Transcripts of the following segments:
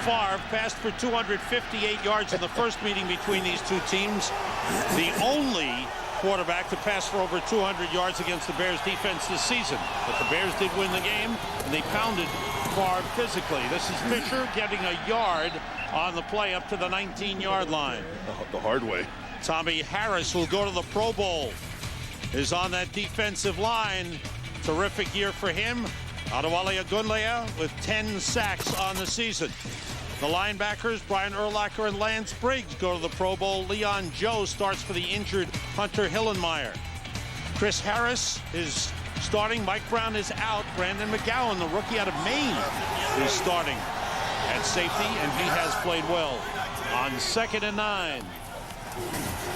Favre passed for 258 yards in the first meeting between these two teams. The only quarterback to pass for over 200 yards against the Bears defense this season. But the Bears did win the game, and they pounded Favre physically. This is Fisher getting a yard on the play up to the 19-yard line. The hard way. Tommy Harris will go to the Pro Bowl. Is on that defensive line. Terrific year for him. Adewale Ogunleye with 10 sacks on the season. The linebackers, Brian Urlacher and Lance Briggs, go to the Pro Bowl. Leon Joe starts for the injured Hunter Hillenmeyer. Chris Harris is starting. Mike Brown is out. Brandon McGowan, the rookie out of Maine, is starting at safety, and he has played well. On 2nd and 9.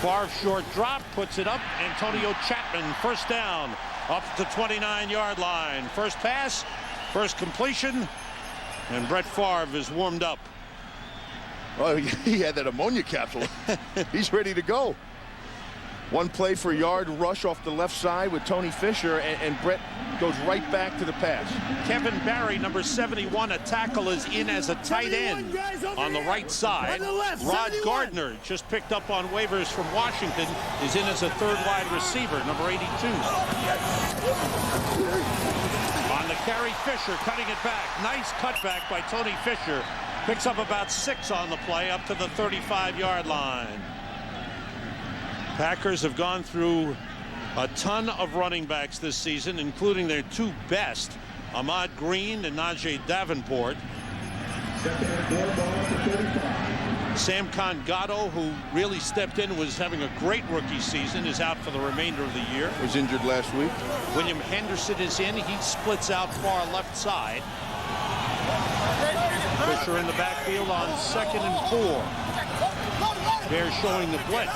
Favre short drop, puts it up. Antonio Chapman, first down, up the 29-yard line. First pass, first completion, and Brett Favre is warmed up. Well, he had that ammonia capsule. He's ready to go. One play for a yard rush off the left side with Tony Fisher, and Brett goes right back to the pass. Kevin Barry, number 71, a tackle, is in as a tight end on the right side. Rod Gardner, just picked up on waivers from Washington, is in as a third wide receiver, number 82. On the carry, Fisher cutting it back. Nice cutback by Tony Fisher. Picks up about 6 on the play up to the 35-yard line. Packers have gone through a ton of running backs this season, including their two best, Ahmad Green and Najee Davenport. Sam Gatto, who really stepped in, was having a great rookie season, is out for the remainder of the year. Was injured last week. William Henderson is in. He splits out far left side. Fisher in the backfield on 2nd and 4. Bears showing the blitz.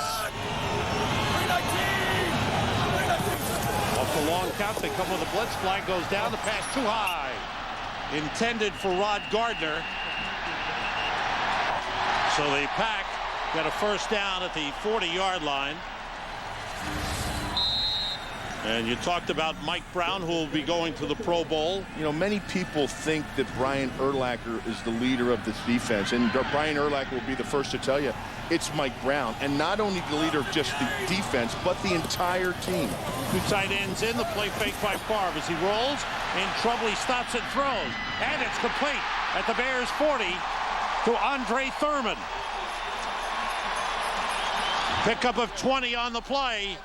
Off the long count, they come with a blitz. Flag goes down. The pass too high. Intended for Rod Gardner. So the Pack got a first down at the 40-yard line. And you talked about Mike Brown, who will be going to the Pro Bowl. You know, many people think that Brian Urlacher is the leader of this defense, and Brian Urlacher will be the first to tell you it's Mike Brown, and not only the leader of just the defense, but the entire team. Two tight ends in, the play fake by Favre as he rolls. In trouble, he stops and throws. And it's complete at the Bears 40 to Andre Thurman. Pickup of 20 on the play.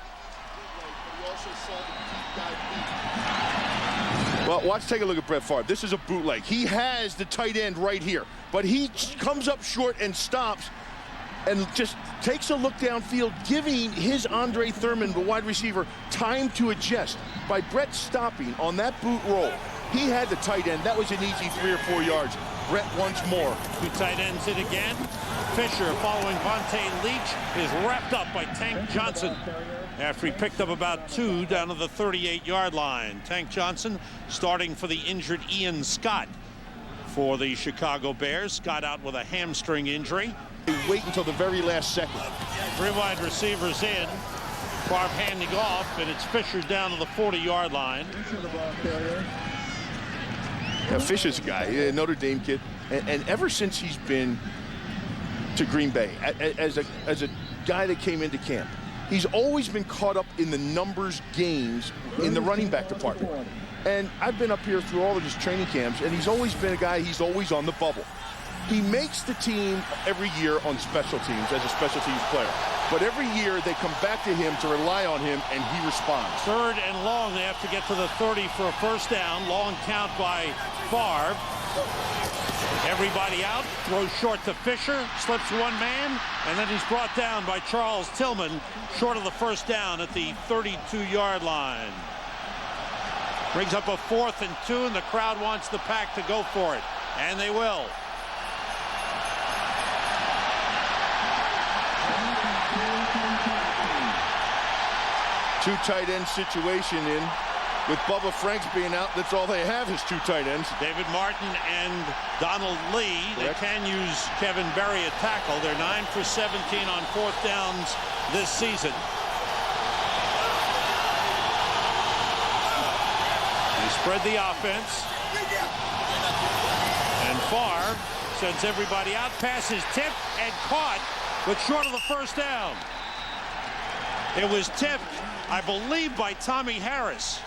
Well, take a look at Brett Favre. This is a bootleg. He has the tight end right here, but he comes up short and stops and just takes a look downfield, giving his Andre Thurman, the wide receiver, time to adjust. By Brett stopping on that boot roll, he had the tight end. That was an easy 3 or 4 yards. Brett once more. Two tight ends in again. Fisher, following Vontae Leach, is wrapped up by Tank Johnson after he picked up about 2 down to the 38-yard line. Tank Johnson starting for the injured Ian Scott for the Chicago Bears. Scott out with a hamstring injury. They wait until the very last second. 3 wide receivers in. Favre handing off, and it's Fisher down to the 40-yard line. Now, Fisher's a guy, a Notre Dame kid, and ever since he's been to Green Bay, as a guy that came into camp, he's always been caught up in the numbers games in the running back department. And I've been up here through all of his training camps, and he's always been a guy, he's always on the bubble. He makes the team every year on special teams as a special teams player. But every year they come back to him to rely on him, and he responds. 3rd and long, they have to get to the 30 for a first down. Long count by Favre. Everybody out, throws short to Fisher, slips one man, and then he's brought down by Charles Tillman, short of the first down at the 32-yard line. Brings up a 4th and 2, and the crowd wants the Pack to go for it, and they will. Two tight end situation in. With Bubba Franks being out, that's all they have is 2 tight ends. David Martin and Donald Lee. Correct. They can use Kevin Berry at tackle. They're 9 for 17 on 4th downs this season. They spread the offense. And Favre Sends everybody out. Pass is tipped and caught, but short of the first down. It was tipped, I believe, by Tommy Harris.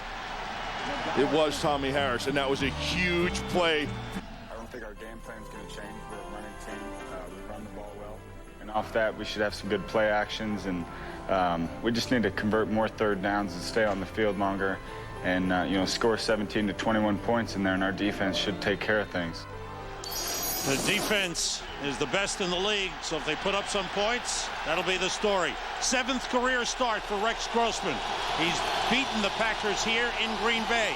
It was Tommy Harris, and that was a huge play. I don't think our game plan is going to change. We're a running team. We run the ball well. And off that, we should have some good play actions, and we just need to convert more third downs and stay on the field longer and, score 17 to 21 points in there, and our defense should take care of things. The defense is the best in the league, so if they put up some points, that'll be the story. 7th career start for Rex Grossman. He's beaten the Packers here in Green Bay.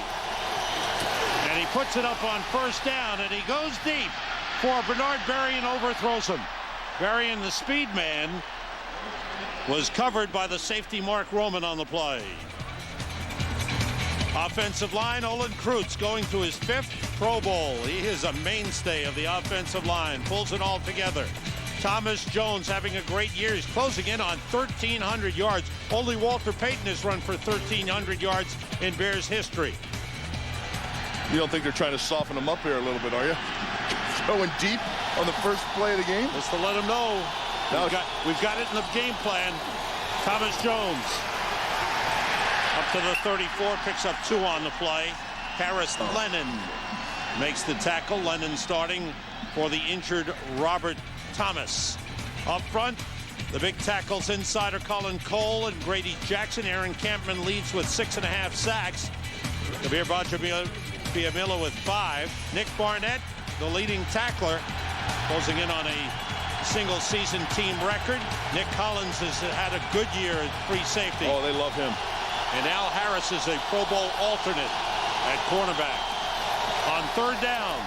And he puts it up on first down, and he goes deep for Bernard Berrien, overthrows him. Berrien, the speed man, was covered by the safety Mark Roman on the play. Offensive line, Olin Kreutz going to his 5th Pro Bowl. He is a mainstay of the offensive line. Pulls it all together. Thomas Jones having a great year. He's closing in on 1,300 yards. Only Walter Payton has run for 1,300 yards in Bears history. You don't think they're trying to soften him up here a little bit, are you? Throwing deep on the first play of the game? Just to let him know. We've got it in the game plan. Thomas Jones. Up to the 34, picks up 2 on the play. Harris Lennon makes the tackle. Lennon starting for the injured Robert Thomas. Up front, the big tackles inside are Colin Cole and Grady Jackson. Aaron Campman leads with 6.5 sacks. Kabir Bajamila with 5. Nick Barnett, the leading tackler, closing in on a single-season team record. Nick Collins has had a good year at free safety. Oh, they love him. And Al Harris is a Pro Bowl alternate at cornerback. On third down,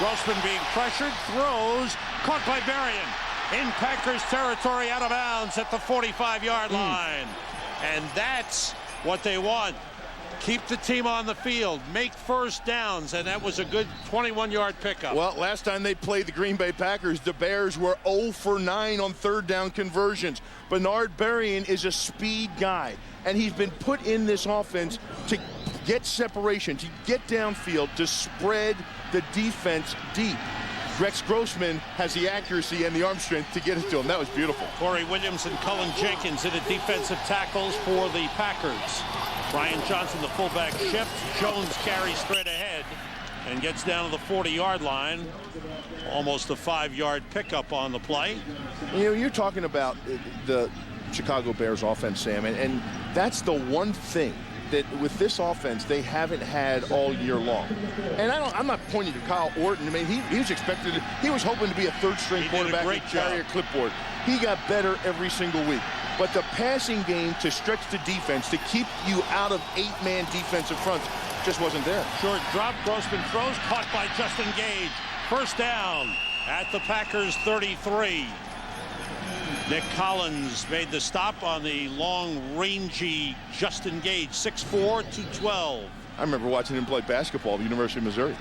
Grossman being pressured, throws, caught by Berrien. In Packers territory, out of bounds at the 45-yard line. And that's what they want. Keep the team on the field, make first downs, and that was a good 21-yard pickup. Well, last time they played the Green Bay Packers, the Bears were 0 for 9 on third down conversions. Bernard Berrien is a speed guy, and he's been put in this offense to get separation, to get downfield, to spread the defense deep. Rex Grossman has the accuracy and the arm strength to get it to him. That was beautiful. Corey Williams and Cullen Jenkins in the defensive tackles for the Packers. Brian Johnson, the fullback, shifts. Jones carries straight ahead and gets down to the 40-yard line. Almost a 5-yard pickup on the play. You know, you're talking about the Chicago Bears offense, Sam, and that's the one thing that with this offense they haven't had all year long. And I'm not pointing to Kyle Orton. I mean, he was expected to, he was hoping to be a third-string quarterback and carry a clipboard. He got better every single week. But the passing game to stretch the defense, to keep you out of 8-man defensive fronts, just wasn't there. Short drop, Grossman throws, caught by Justin Gage. First down at the Packers 33. Nick Collins made the stop on the long, rangy Justin Gage, 6'4", 212. I remember watching him play basketball at the University of Missouri.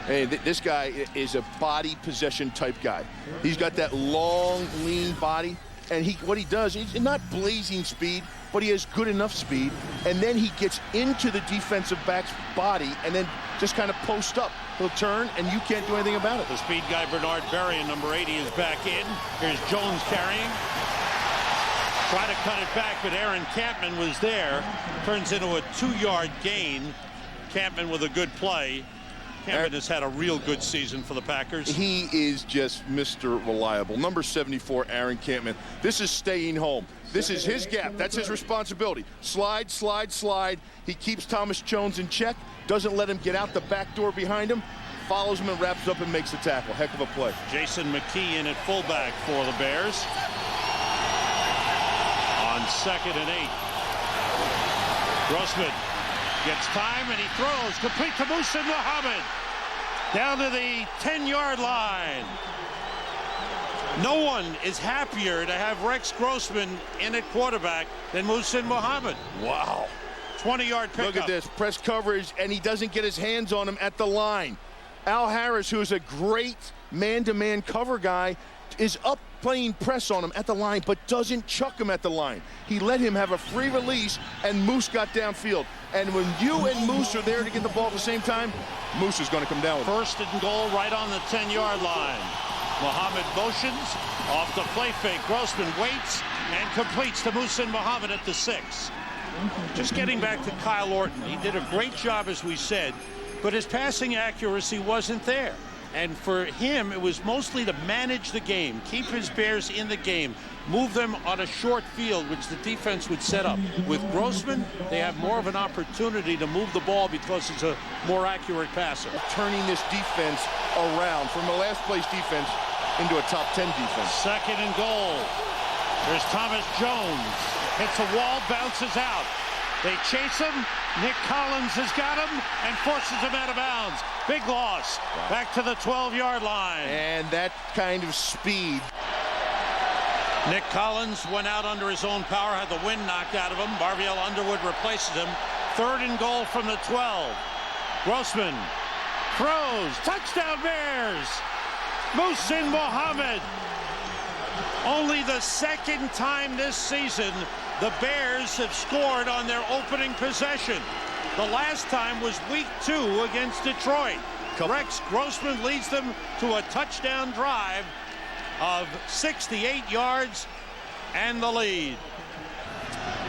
Hey, this guy is a body possession type guy. He's got that long, lean body. And what he does, he's not blazing speed, but he has good enough speed. And then he gets into the defensive back's body and then just kind of post up. He'll turn, and you can't do anything about it. The speed guy, Bernard Berrien, number 80, is back in. Here's Jones carrying. Try to cut it back, but Aaron Campman was there. Turns into a 2-yard gain. Campman with a good play. Campman has had a real good season for the Packers. He is just Mr. Reliable. Number 74, Aaron Campman. This is staying home. This is his gap. That's his responsibility. Slide, slide, slide. He keeps Thomas Jones in check, doesn't let him get out the back door behind him, follows him and wraps up and makes the tackle. Heck of a play. Jason McKee in at fullback for the Bears. On 2nd and 8. Grossman gets time and he throws complete to Muhsin Muhammad down to the 10-yard line. No one is happier to have Rex Grossman in at quarterback than Muhsin Muhammad. Wow. 20-yard pickup. Look at this, press coverage, and he doesn't get his hands on him at the line. Al Harris, who is a great man-to-man cover guy, is up playing press on him at the line, but doesn't chuck him at the line. He let him have a free release, and Moose got downfield. And when you and Moose are there to get the ball at the same time, Moose is going to come down with it. 1st and goal right on the 10-yard line. Muhammad motions off the play fake. Grossman waits and completes to Muhsin Muhammad at the 6. Just getting back to Kyle Orton, he did a great job, as we said, but his passing accuracy wasn't there. And for him, it was mostly to manage the game, keep his Bears in the game, move them on a short field, which the defense would set up. With Grossman, they have more of an opportunity to move the ball because he's a more accurate passer. Turning this defense around from a last place defense into a top 10 defense. 2nd and goal. There's Thomas Jones. Hits a wall, bounces out. They chase him. Nick Collins has got him and forces him out of bounds. Big loss. Back to the 12-yard line. And that kind of speed. Nick Collins went out under his own power, had the wind knocked out of him. Barviel Underwood replaces him. 3rd and goal from the 12. Grossman throws. Touchdown Bears. Muhsin Muhammad. Only the 2nd time this season the Bears have scored on their opening possession. The last time was week 2 against Detroit. Rex Grossman leads them to a touchdown drive of 68 yards and the lead.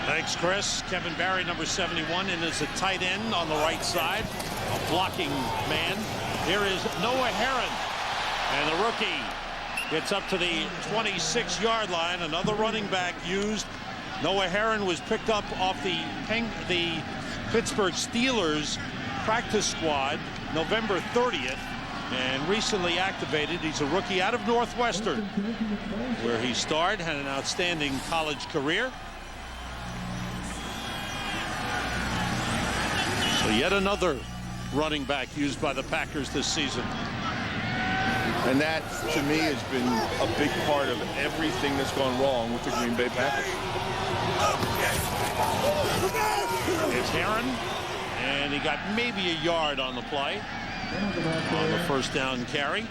Thanks, Chris. Kevin Barry, number 71, in as a tight end on the right side, a blocking man. Here is Noah Herron, and the rookie gets up to the 26-yard line. Another running back used. Noah Herron was picked up off the Pittsburgh Steelers practice squad November 30th and recently activated. He's a rookie out of Northwestern, where he starred, had an outstanding college career. So yet another running back used by the Packers this season. And that, to me, has been a big part of everything that's gone wrong with the Green Bay Packers. It's Herron, and he got maybe a yard on the play on the 1st down carry.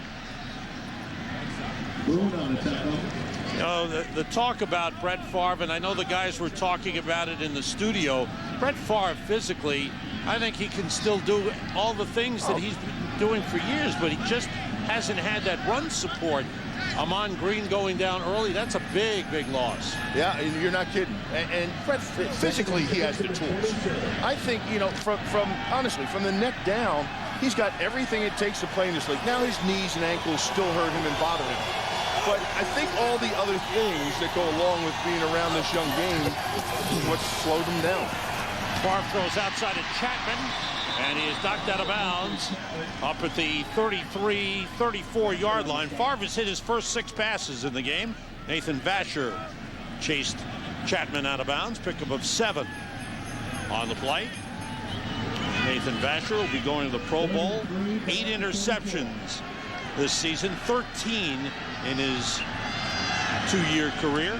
You know, the talk about Brett Favre, and I know the guys were talking about it in the studio. Brett Favre, physically, I think he can still do all the things that he's been doing for years, but he just hasn't had that run support. Amon Green going down early, that's a big, big loss. Yeah, you're not kidding. And Brett, physically, he has the tools. I think, you know, honestly, from the neck down, he's got everything it takes to play in this league. Now his knees and ankles still hurt him and bother him. But I think all the other things that go along with being around this young game is what slowed him down. Favre throws outside of Chapman, and he is knocked out of bounds up at the 33, 34-yard line. Favre has hit his first 6 passes in the game. Nathan Vasher chased Chapman out of bounds, pickup of 7 on the play. Nathan Vasher will be going to the Pro Bowl. 8 interceptions this season, 13 in his 2-year career.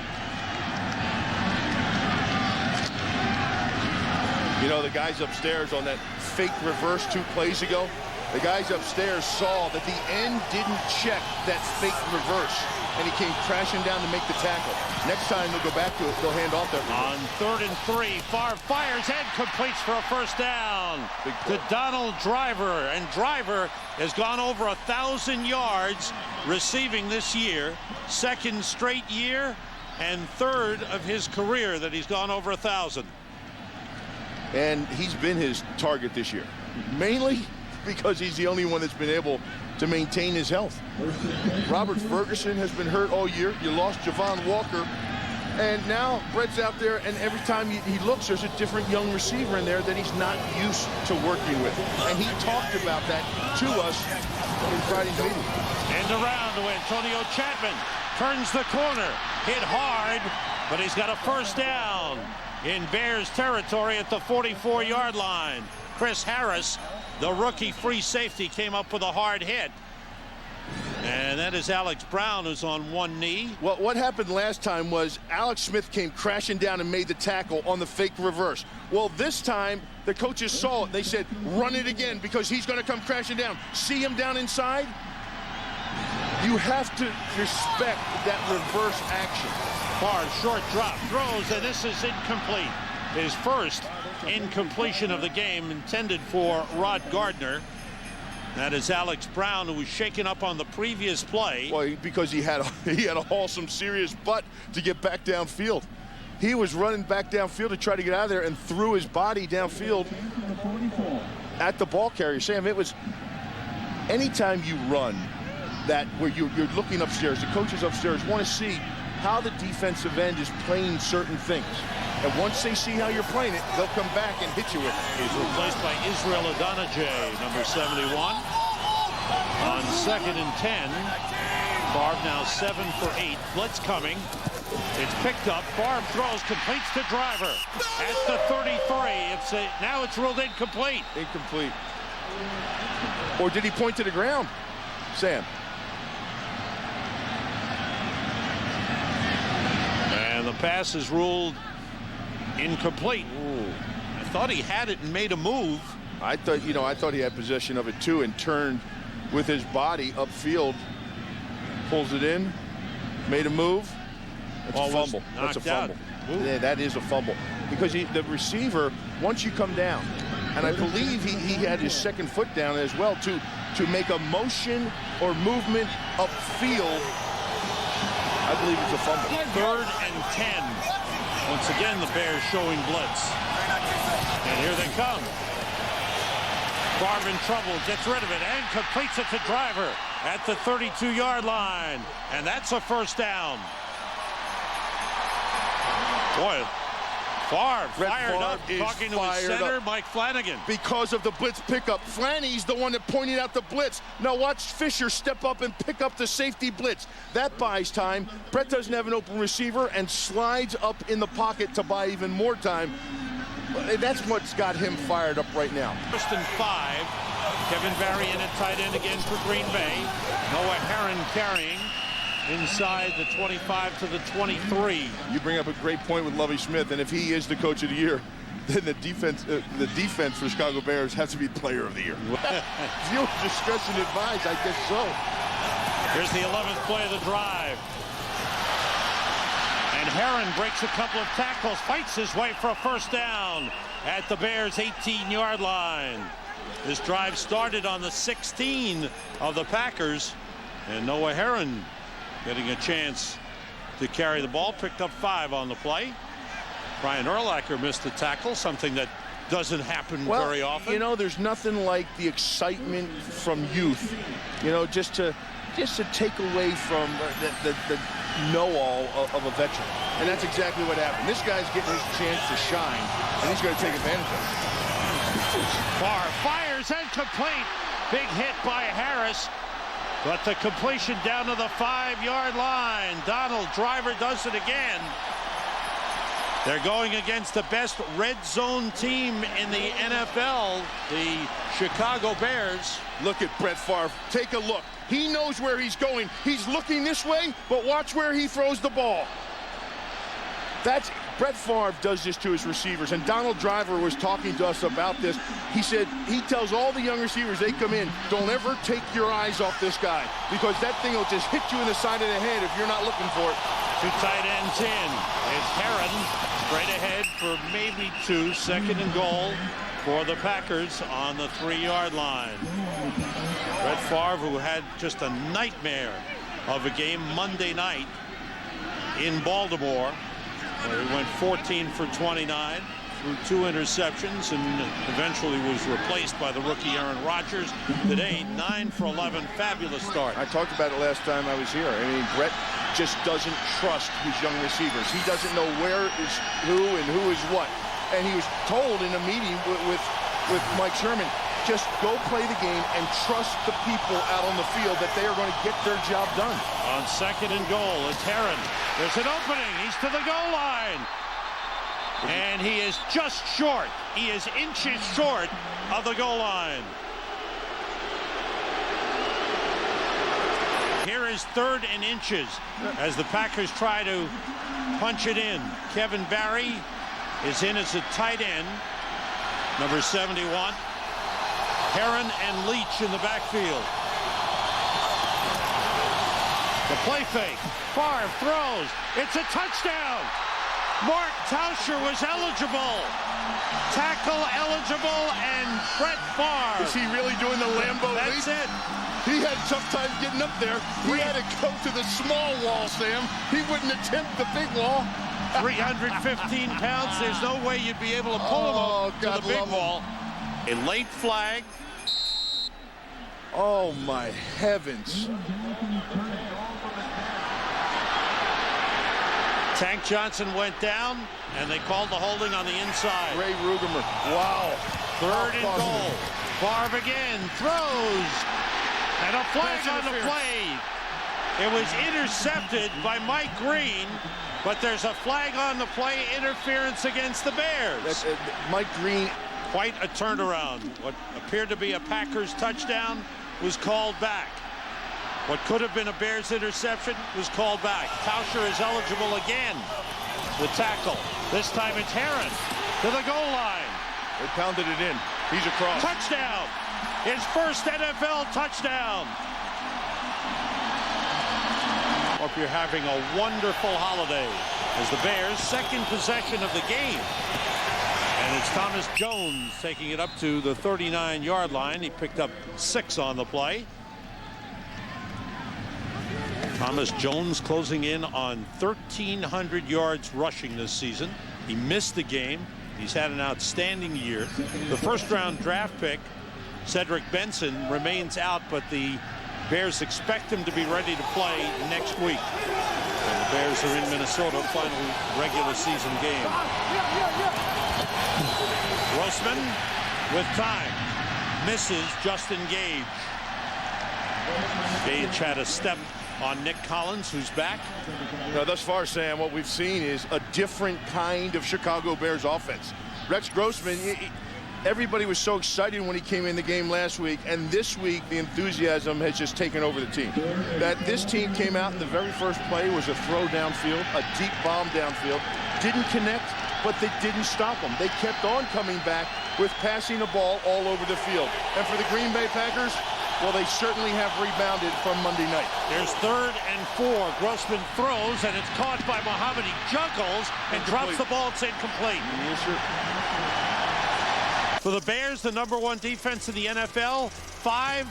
You know, the guys upstairs on that fake reverse 2 plays ago, the guys upstairs saw that the end didn't check that fake reverse, and he came crashing down to make the tackle. Next time they'll go back to it, they'll hand off that reverse. On 3rd and 3, Favre fires and completes for a 1st down to Donald Driver, and Driver has gone over 1,000 yards receiving this year, 2nd straight year and 3rd of his career that he's gone over 1,000. And he's been his target this year, mainly because he's the only one that's been able to maintain his health. Robert Ferguson has been hurt all year. You lost Javon Walker. And now Brett's out there, and every time he looks, there's a different young receiver in there that he's not used to working with. And he talked about that to us in Friday's meeting. And around to Antonio Chapman. Turns the corner. Hit hard, but he's got a 1st down in Bears territory at the 44-yard line. Chris Harris, the rookie free safety, came up with a hard hit. And that is Alex Brown, who's on one knee. Well, what happened last time was Alex Smith came crashing down and made the tackle on the fake reverse. Well, this time, the coaches saw it. They said, run it again because he's going to come crashing down. See him down inside? You have to respect that reverse action. Favre, short drop, throws, and this is incomplete. His first incompletion of the game, intended for Rod Gardner. That is Alex Brown, who was shaken up on the previous play. Well, because he had to haul some serious butt to get back downfield. He was running back downfield to try to get out of there and threw his body downfield at the ball carrier. Sam, it was anytime you run that where you're looking upstairs, the coaches upstairs want to see how the defensive end is playing certain things. And once they see how you're playing it, they'll come back and hit you with it. He's replaced by Israel Adonijay, number 71. On 2nd and 10. Favre now 7 for 8. Blitz coming. It's picked up. Favre throws, completes to Driver at the 33. Now it's ruled incomplete. Incomplete. Or did he point to the ground, Sam? And the pass is ruled incomplete. Ooh. I thought he had it and made a move. I thought he had possession of it too and turned with his body upfield, pulls it in, made a move. That's a fumble. That's a fumble. Yeah, that is a fumble because the receiver, once you come down, and I believe he had his second foot down as well to make a motion or movement upfield. I believe it's a fumble. 3rd and 10. Once again, the Bears showing blitz. And here they come. Favre in trouble, gets rid of it, and completes it to Driver at the 32-yard line. And that's a first down. Boy, Favre fired up, talking to his center, Mike Flanagan. Because of the blitz pickup. Flanny's the one that pointed out the blitz. Now watch Fisher step up and pick up the safety blitz. That buys time. Brett doesn't have an open receiver and slides up in the pocket to buy even more time. That's what's got him fired up right now. 1st and 5. Kevin Barry in at tight end again for Green Bay. Noah Herron carrying inside the 25 to the 23. You bring up a great point with Lovie Smith, and if he is the coach of the year, then the defense for Chicago Bears has to be player of the year. Viewer discussion advised, I guess so. Here's the 11th play of the drive. And Herron breaks a couple of tackles, fights his way for a first down at the Bears' 18-yard line. This drive started on the 16 of the Packers, and Noah Herron getting a chance to carry the ball, picked up 5 on the play. Brian Urlacher missed the tackle, something that doesn't happen very often. You know, there's nothing like the excitement from youth, you know, just to take away from the know-all of a veteran. And that's exactly what happened. This guy's getting his chance to shine, and he's going to take advantage of it. Favre fires incomplete. Big hit by Harris. But the completion down to the 5-yard line. Donald Driver does it again. They're going against the best red zone team in the NFL, the Chicago Bears. Look at Brett Favre. Take a look. He knows where he's going. He's looking this way, but watch where he throws the ball. Brett Favre does this to his receivers, and Donald Driver was talking to us about this. He said he tells all the young receivers they come in, don't ever take your eyes off this guy, because that thing will just hit you in the side of the head if you're not looking for it. 2 tight ends in. It's Herron straight ahead for maybe 2. 2nd and goal for the Packers on the 3-yard line. Brett Favre, who had just a nightmare of a game Monday night in Baltimore, where he went 14 for 29, threw 2 interceptions, and eventually was replaced by the rookie Aaron Rodgers. Today, 9 for 11, fabulous start. I talked about it last time I was here. I mean, Brett just doesn't trust his young receivers. He doesn't know where is who and who is what. And he was told in a meeting with Mike Sherman, just go play the game and trust the people out on the field that they are going to get their job done. On 2nd and goal, it's Herron. There's an opening. He's to the goal line. And he is just short. He is inches short of the goal line. Here is 3rd and inches as the Packers try to punch it in. Kevin Barry is in as a tight end, number 71. Herron and Leach in the backfield. The play fake. Favre throws. It's a touchdown. Mark Tauscher was eligible. tackle eligible, and Brett Favre. Is he really doing the Lambeau leap? That's it. He had a tough time getting up there. He had to go to the small wall, Sam. He wouldn't attempt the big wall. 315 pounds. There's no way you'd be able to pull him up to the big wall. A late flag. Oh, my heavens. Tank Johnson went down, and they called the holding on the inside. Ray Rugemer. Wow. Third and goal. Favre again throws. And a flag on the play. It was intercepted by Mike Green, but there's a flag on the play, interference against the Bears. Mike Green. Quite a turnaround. What appeared to be a Packers touchdown was called back. What could have been a Bears interception was called back. Tauscher is eligible again. The tackle. This time it's Heron to the goal line. They pounded it in. He's across. Touchdown. His first NFL touchdown. Hope you're having a wonderful holiday as the Bears' second possession of the game. And it's Thomas Jones taking it up to the 39-yard line. He picked up 6 on the play. Thomas Jones closing in on 1,300 yards rushing this season. He missed the game. He's had an outstanding year. The first-round draft pick, Cedric Benson, remains out, but the Bears expect him to be ready to play next week. And the Bears are in Minnesota, final regular season game. Grossman with time. Misses Justin Gage. Gage had a step on Nick Collins, who's back. Now, thus far, Sam, what we've seen is a different kind of Chicago Bears offense. Rex Grossman, everybody was so excited when he came in the game last week, and this week the enthusiasm has just taken over the team. That this team came out in the very first play was a throw downfield, a deep bomb downfield. Didn't connect, but they didn't stop them. They kept on coming back with passing the ball all over the field. And for the Green Bay Packers, well, they certainly have rebounded from Monday night. There's 3rd and 4. Grossman throws, and it's caught by Muhammad. He juggles and drops the ball. It's incomplete. Yes, sir. For the Bears, the #1 defense in the NFL, 5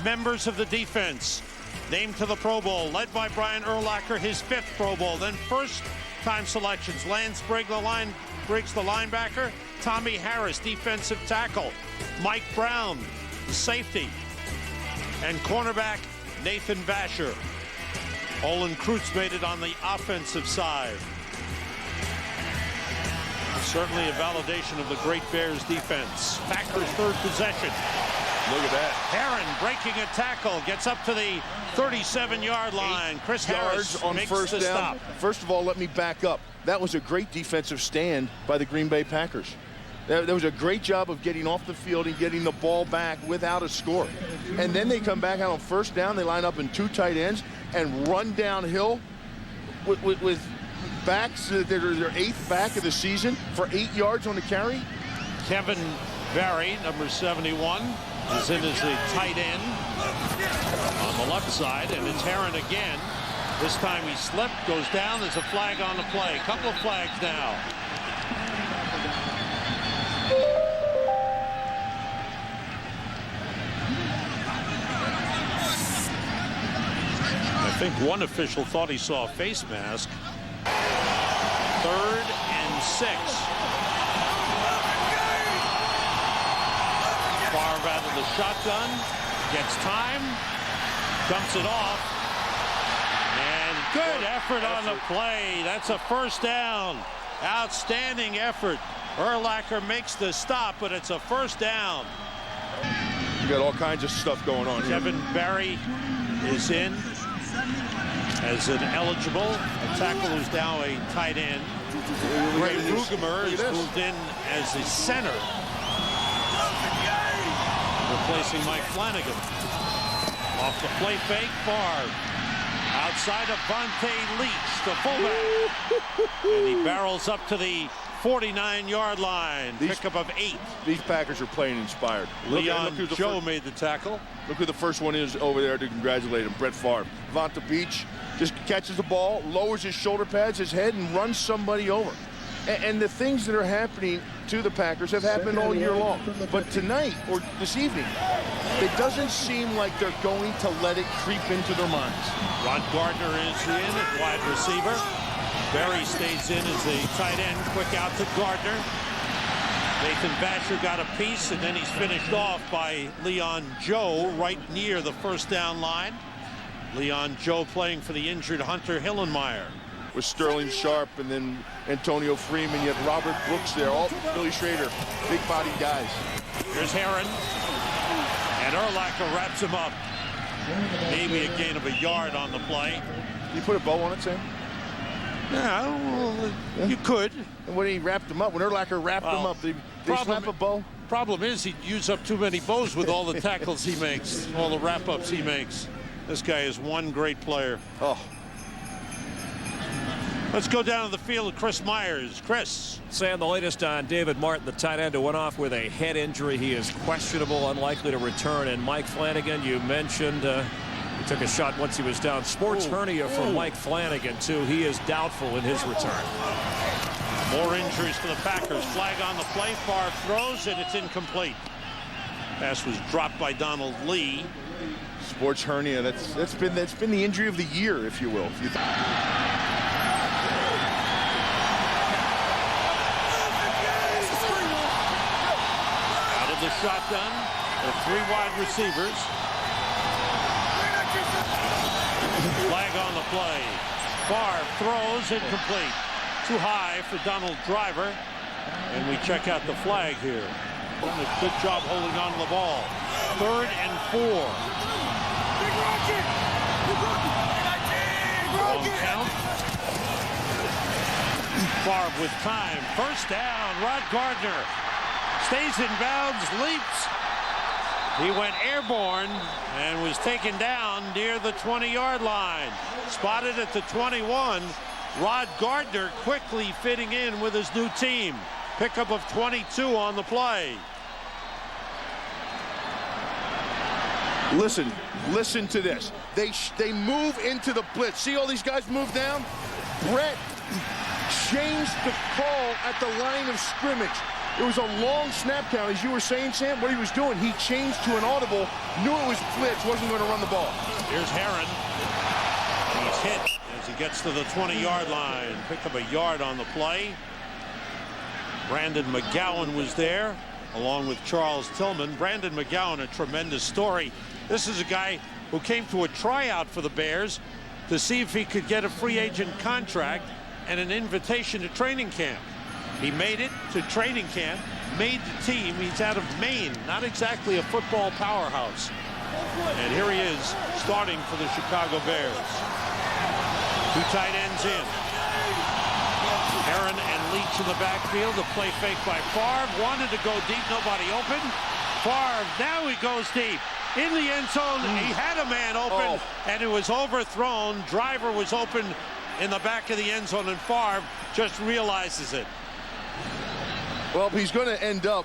members of the defense named to the Pro Bowl, led by Brian Urlacher, his 5th Pro Bowl. Then first-time selections, Lance Briggs, the linebacker, Tommy Harris, defensive tackle, Mike Brown, the safety, and cornerback Nathan Vasher. Olin Kreutz made it on the offensive side. Certainly a validation of the great Bears defense. Packers' 3rd possession. Look at that. Heron breaking a tackle, gets up to the 37-yard line. Chris Harris on makes first the down. stop. First of all, let me back up. That was a great defensive stand by the Green Bay Packers. That was a great job of getting off the field and getting the ball back without a score. And then they come back out on first down. They line up in 2 tight ends and run downhill with backs that are their 8th back of the season for 8 yards on the carry. Kevin Barry, number 71, is in as a tight end on the left side, and it's Heron again. This time he slipped, goes down. There's a flag on the play. A couple of flags now. I think one official thought he saw a face mask. 3rd and 6. Favre out of the shotgun, gets time, dumps it off, and good effort on the play. That's a first down. Outstanding effort. Urlacher makes the stop, but it's a first down. You got all kinds of stuff going on here. Kevin Barry is in as an eligible. A tackle who's now a tight end. Ray Rugemer is moved in as a center, replacing Mike Flanagan. Off the play fake, Favre. Outside of Vontae Leach, the fullback. And he barrels up to the 49-yard line. Pickup of 8. These Packers are playing inspired. Leon Joe made the tackle. Look who the first one is over there to congratulate him, Brett Favre. Vontae Beach just catches the ball, lowers his shoulder pads, his head, and runs somebody over. And the things that are happening to the Packers have happened all year long. But tonight, or this evening, it doesn't seem like they're going to let it creep into their minds. Ron Gardner is in at wide receiver. Barry stays in as the tight end. Quick out to Gardner. Nathan Batcher got a piece, and then he's finished off by Leon Joe right near the first down line. Leon Joe playing for the injured Hunter Hillenmeyer. With Sterling Sharp and then Antonio Freeman, you have Robert Brooks there, all Billy Schrader, big-bodied guys. Here's Heron, and Urlacher wraps him up. Maybe a gain of a yard on the play. You put a bow on it, Sam? Yeah, well, you could. And when he wrapped him up, when Urlacher wrapped him up, they slap a bow? Problem is he'd use up too many bows with all the tackles he makes, all the wrap-ups he makes. This guy is one great player. Oh. Let's go down to the field with Chris Myers. Chris. Sam, the latest on David Martin, the tight end who went off with a head injury. He is questionable, unlikely to return. And Mike Flanagan, you mentioned he took a shot once he was down. Sports hernia for Mike Flanagan, too. He is doubtful in his return. More injuries for the Packers. Flag on the play. Favre throws, and it's incomplete. Pass was dropped by Donald Lee. Sports hernia. That's been the injury of the year, if you will. The shotgun with 3 wide receivers. Flag on the play. Favre throws, incomplete. Too high for Donald Driver. And we check out the flag here. Good job holding on to the ball. 3rd and 4. Long count. Favre with time. First down. Rod Gardner stays in bounds, leaps. He went airborne and was taken down near the 20-yard line. Spotted at the 21. Rod Gardner quickly fitting in with his new team. Pickup of 22 on the play. Listen to this. They move into the blitz. See all these guys move down? Brett changed the call at the line of scrimmage. It was a long snap count, as you were saying, Sam. What he was doing, he changed to an audible, knew it was blitz, wasn't going to run the ball. Here's Heron. He's hit as he gets to the 20-yard line. Pick up a yard on the play. Brandon McGowan was there, along with Charles Tillman. Brandon McGowan, a tremendous story. This is a guy who came to a tryout for the Bears to see if he could get a free agent contract and an invitation to training camp. He made it to training camp, made the team. He's out of Maine, not exactly a football powerhouse. And here he is, starting for the Chicago Bears. 2 tight ends in. Heron and Leach in the backfield. The play fake by Favre. Wanted to go deep, nobody open. Favre, now he goes deep. In the end zone, he had a man open, and it was overthrown. Driver was open in the back of the end zone, and Favre just realizes it. Well, he's going to end up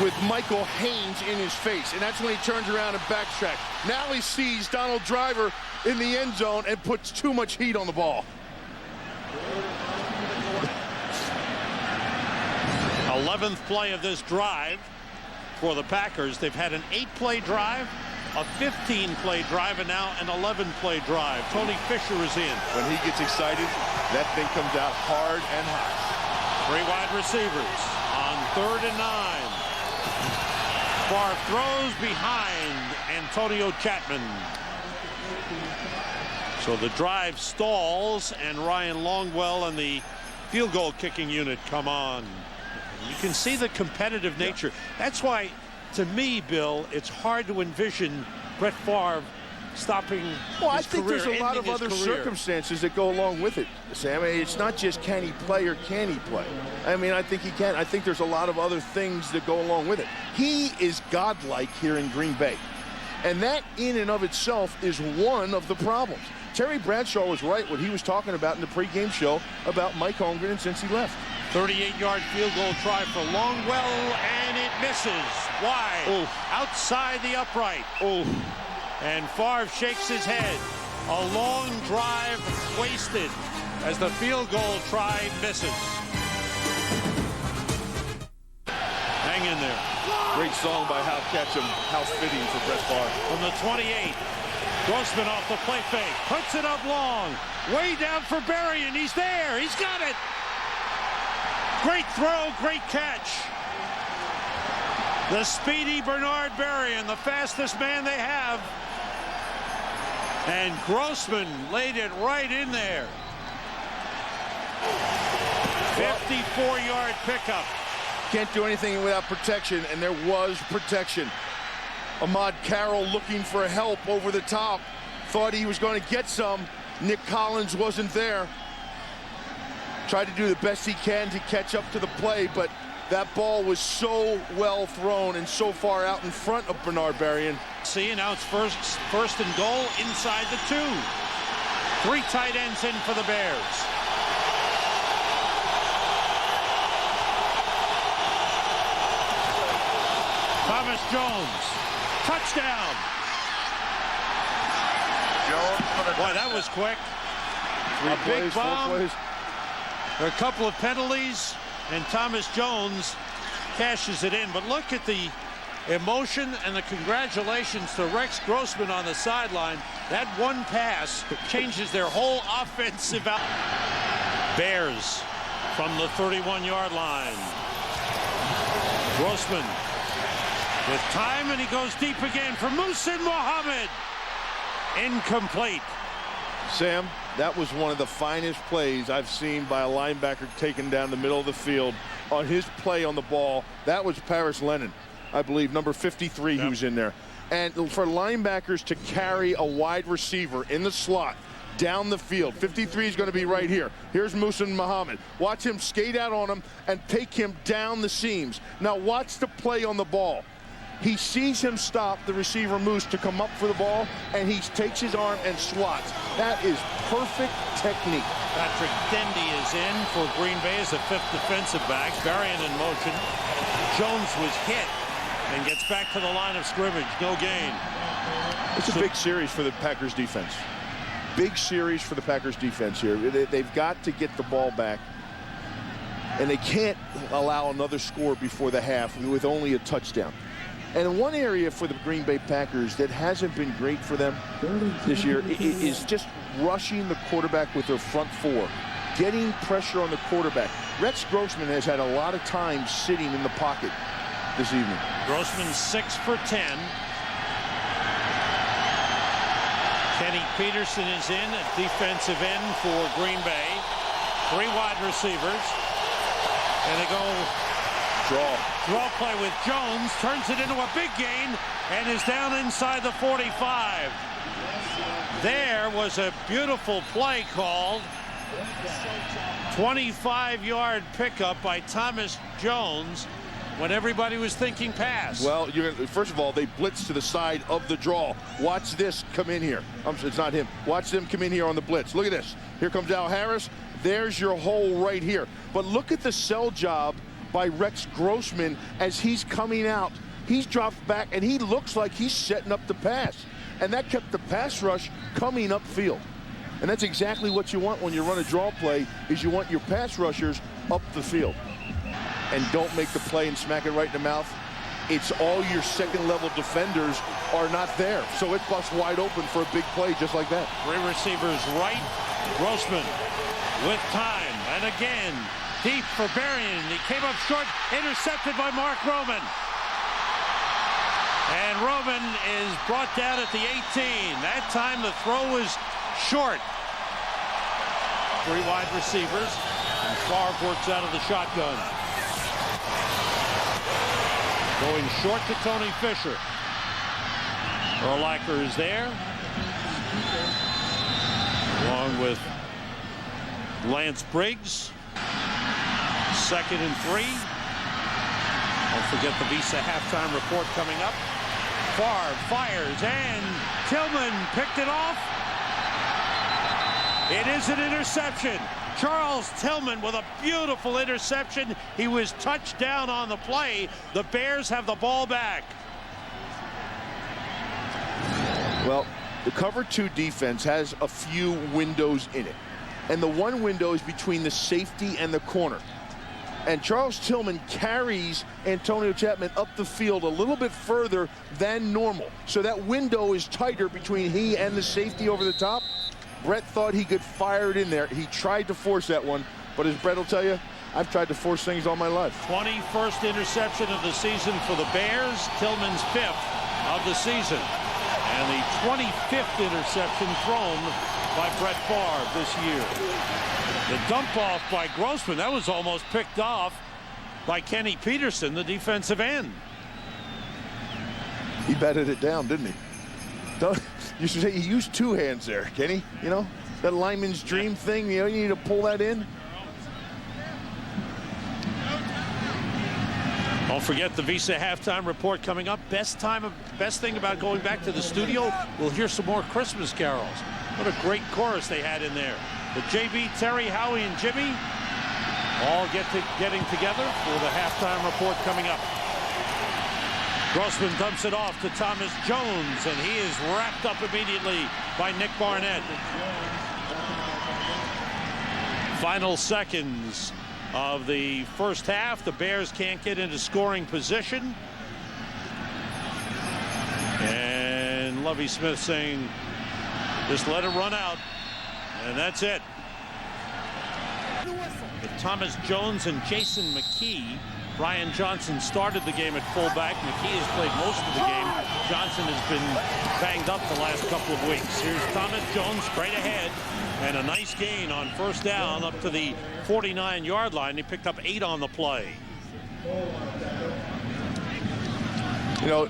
with Michael Haynes in his face, and that's when he turns around and backtracks. Now he sees Donald Driver in the end zone and puts too much heat on the ball. 11th play of this drive for the Packers. They've had an 8-play drive, a 15-play drive, and now an 11-play drive. Tony Fisher is in. When he gets excited, that thing comes out hard and hot. 3 wide receivers on 3rd and 9. Favre throws behind Antonio Chapman. So the drive stalls, and Ryan Longwell and the field goal kicking unit come on. You can see the competitive nature. That's why, to me, Bill, it's hard to envision Brett Favre stopping his career. Well, I think there's a lot of other circumstances that go along with it, Sam. I mean, it's not just can he play or can he play. I mean, I think he can. I think there's a lot of other things that go along with it. He is godlike here in Green Bay. And that in and of itself is one of the problems. Terry Bradshaw was right what he was talking about in the pregame show about Mike Holmgren since he left. 38-yard field goal try for Longwell, and it misses. Wide. Oh. Outside the upright. Oh. And Favre shakes his head. A long drive wasted. as the field goal try misses. Hang in there. Great song by Hal Ketchum. House fitting for Brett Favre. From the 28, Grossman off the play fake, puts it up long, way down for Berrien. He's there. He's got it. Great throw, great catch. The speedy Bernard Berrien, the fastest man they have. And Grossman laid it right in there. 54-yard pickup. Can't do anything without protection, and there was protection. Ahmad Carroll looking for help over the top. Thought he was going to get some. Nick Collins wasn't there. Tried to do the best he can to catch up to the play, but that ball was so well thrown and so far out in front of Bernard Berrien. See, now it's first and goal inside the 2. 3 tight ends in for the Bears. Thomas Jones, touchdown. Boy, that was quick. A big bomb. There are a couple of penalties, and Thomas Jones cashes it in. But look at the emotion and the congratulations to Rex Grossman on the sideline. That one pass changes their whole offensive out. Bears from the 31-yard line. Grossman with time, and he goes deep again for Muhsin Muhammad. Incomplete. Sam, that was one of the finest plays I've seen by a linebacker taken down the middle of the field on his play on the ball. That was Paris Lennon, I believe, number 53, yep. Who's in there. And for linebackers to carry a wide receiver in the slot down the field, 53 is going to be right here. Here's Muhsin Muhammad. Watch him skate out on him and take him down the seams. Now watch the play on the ball. He sees him stop, the receiver Moose, to come up for the ball, and he takes his arm and slots. That is perfect technique. Patrick Dendy is in for Green Bay as the 5th defensive back. Berrien in motion. Jones was hit and gets back to the line of scrimmage. No gain. It's a big series for the Packers defense. Big series for the Packers defense here. They've got to get the ball back, and they can't allow another score before the half with only a touchdown. And one area for the Green Bay Packers that hasn't been great for them this year is just rushing the quarterback with their front 4, getting pressure on the quarterback. Rex Grossman has had a lot of time sitting in the pocket this evening. Grossman 6 for 10. Kenny Peterson is in at defensive end for Green Bay. 3 wide receivers. And they go Draw play with Jones, turns it into a big gain, and is down inside the 45. There was a beautiful play called. 25-yard pickup by Thomas Jones when everybody was thinking pass. Well, first of all, they blitz to the side of the draw. Watch this come in here. It's not him. Watch them come in here on the blitz. Look at this. Here comes Al Harris. There's your hole right here. But look at the sell job by Rex Grossman as he's coming out. He's dropped back, and he looks like he's setting up the pass. And that kept the pass rush coming upfield. And that's exactly what you want when you run a draw play, is you want your pass rushers up the field. And don't make the play and smack it right in the mouth. It's all your second-level defenders are not there. So it busts wide open for a big play just like that. 3 receivers right. Grossman with time. And again, deep for Berrien. He came up short, intercepted by Mark Roman. And Roman is brought down at the 18. That time the throw was short. 3 wide receivers, and Favre works out of the shotgun. Going short to Tony Fisher. Urlacher is there, along with Lance Briggs. 2nd and 3. Don't forget the Visa halftime report coming up. Favre fires, and Tillman picked it off. It is an interception. Charles Tillman with a beautiful interception. He was touched down on the play. The Bears have the ball back. Well, the cover 2 defense has a few windows in it. and the one window is between the safety and the corner. And Charles Tillman carries Antonio Chapman up the field a little bit further than normal. So that window is tighter between he and the safety over the top. Brett thought he could fire it in there. He tried to force that one, but as Brett will tell you, I've tried to force things all my life. 21st interception of the season for the Bears. Tillman's 5th of the season. And the 25th interception thrown by Brett Favre this year. The dump off by Grossman, that was almost picked off by Kenny Peterson, the defensive end. He batted it down, didn't he? You should say he used 2 hands there, Kenny. You know, that lineman's dream thing, you know, you need to pull that in. Don't forget the Visa halftime report coming up. Best thing about going back to the studio, we'll hear some more Christmas carols. What a great chorus they had in there. But JB, Terry, Howie, and Jimmy all getting together for the halftime report coming up. Grossman dumps it off to Thomas Jones, and he is wrapped up immediately by Nick Barnett. Final seconds of the first half. The Bears can't get into scoring position. And Lovie Smith saying, just let it run out. And that's it. With Thomas Jones and Jason McKee, Brian Johnson started the game at fullback. McKee has played most of the game. Johnson has been banged up the last couple of weeks. Here's Thomas Jones straight ahead, and a nice gain on first down up to the 49-yard line. He picked up 8 on the play. You know,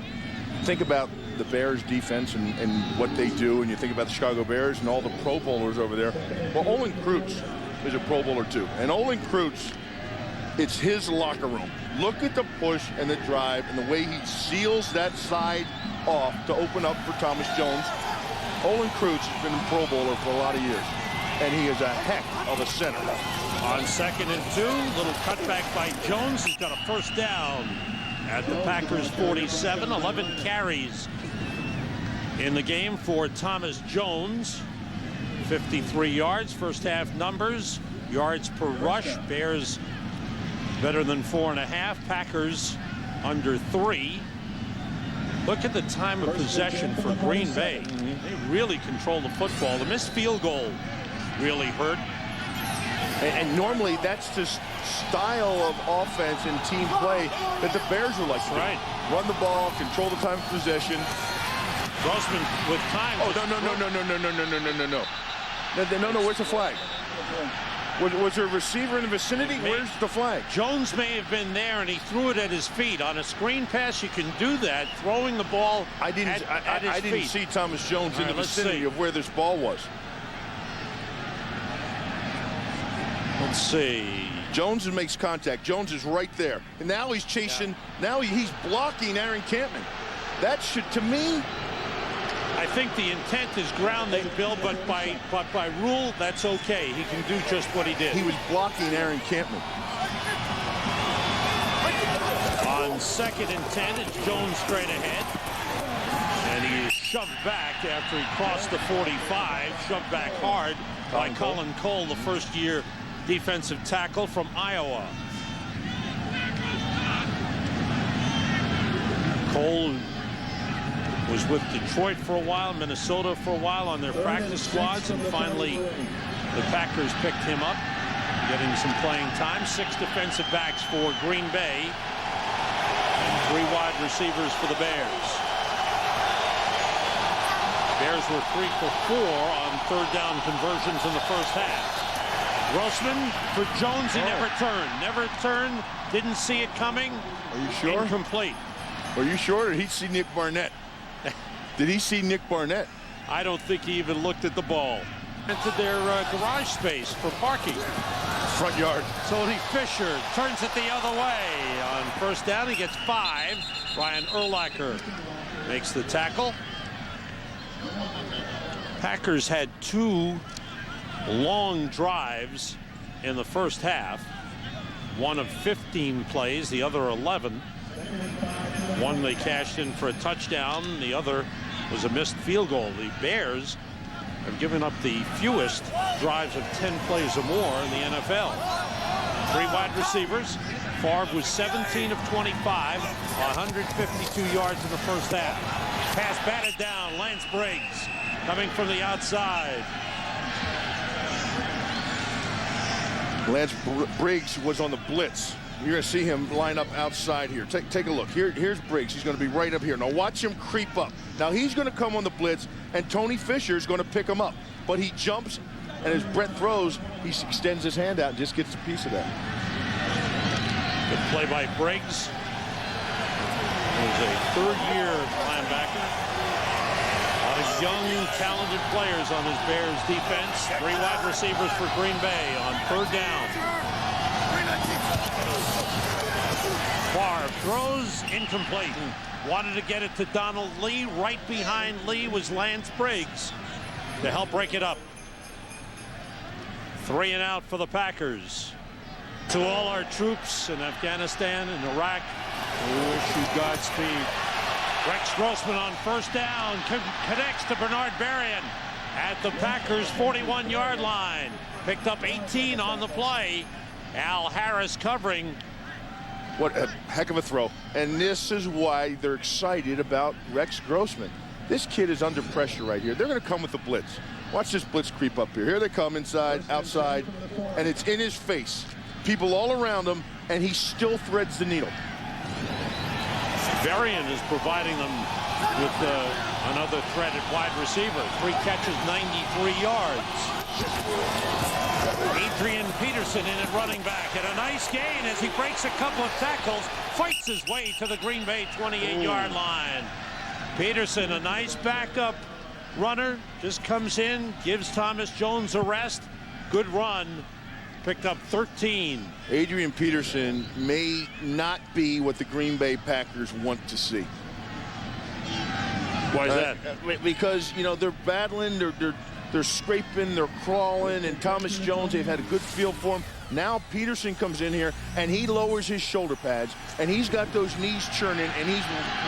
think about the Bears defense and what they do, and you think about the Chicago Bears and all the Pro Bowlers over there. Well, Olin Kreutz is a Pro Bowler too, and Olin Kreutz, it's his locker room. Look at the push and the drive and the way he seals that side off to open up for Thomas Jones. Olin Kreutz has been a Pro Bowler for a lot of years, and he is a heck of a center. On 2nd and 2, little cutback by Jones. He's got a first down at the Packers 47. 11 carries in the game for Thomas Jones. 53 yards, first half numbers. Yards per rush, Bears better than 4.5. Packers under 3. Look at the time of possession for Green Bay. They really control the football. The missed field goal really hurt. And normally that's the style of offense and team play that the Bears would like to do. Right. Run the ball, control the time of possession. Grossman with time. Oh, no, where's the flag? Was there a receiver in the vicinity? Where's the flag? Jones may have been there, and he threw it at his feet. On a screen pass, you can do that, throwing the ball I didn't see Thomas Jones in the vicinity of where this ball was. Let's see. Jones makes contact. Jones is right there. And now he's chasing. Yeah. Now he's blocking Aaron Campman. That should, to me, I think the intent is grounding, Bill, but by rule, that's okay. He can do just what he did. He was blocking Aaron Campman. On 2nd and 10, it's Jones straight ahead. And he is shoved back after he crossed the 45. Shoved back hard by Colin Cole, the first-year defensive tackle from Iowa. Cole was with Detroit for a while, Minnesota for a while on their practice squads, and finally the Packers picked him up, getting some playing time. 6 defensive backs for Green Bay and 3 wide receivers for the Bears. Bears were 3 for 4 on third down conversions in the first half. Grossman for Jones, he never turned, didn't see it coming. Are you sure? Incomplete. Are you sure, or did he see Nick Barnett? Did he see Nick Barnett? I don't think he even looked at the ball. Into their garage space for parking. Front yard. Tony Fisher turns it the other way. On first down, he gets 5. Ryan Urlacher makes the tackle. Packers had 2 long drives in the first half. One of 15 plays, the other 11. One they cashed in for a touchdown. The other was a missed field goal. The Bears have given up the fewest drives of 10 plays or more in the NFL. 3 wide receivers. Favre was 17 of 25, 152 yards in the first half. Pass batted down. Lance Briggs coming from the outside. Lance Briggs was on the blitz. You're going to see him line up outside here. Take a look. Here's Briggs. He's going to be right up here. Now watch him creep up. Now he's going to come on the blitz, and Tony Fisher is going to pick him up. But he jumps, and as Brett throws, he extends his hand out and just gets a piece of that. Good play by Briggs. He's a third-year linebacker. A lot of young, talented players on this Bears defense. 3 wide receivers for Green Bay on 3rd down. Favre throws incomplete. Wanted to get it to Donald Lee. Right behind Lee was Lance Briggs to help break it up. 3 and out for the Packers. To all our troops in Afghanistan and Iraq, we wish you Godspeed. Rex Grossman on 1st down connects to Bernard Berrien at the Packers' 41-yard line. Picked up 18 on the play. Al Harris covering. What a heck of a throw. And this is why they're excited about Rex Grossman. This kid is under pressure right here. They're going to come with the blitz. Watch this blitz creep up here. Here they come inside, outside, and it's in his face. People all around him, and he still threads the needle. Berrien is providing them with another threat at wide receiver. 3 catches, 93 yards. Adrian Peterson in at running back, and a nice gain as he breaks a couple of tackles, fights his way to the Green Bay 28-yard line. Peterson, a nice backup runner, just comes in, gives Thomas Jones a rest. Good run. Picked up 13. Adrian Peterson may not be what the Green Bay Packers want to see. Why is that? Because, you know, they're battling, they're scraping, they're crawling, and Thomas Jones, they've had a good feel for him. Now Peterson comes in here, and he lowers his shoulder pads, and he's got those knees churning, and he's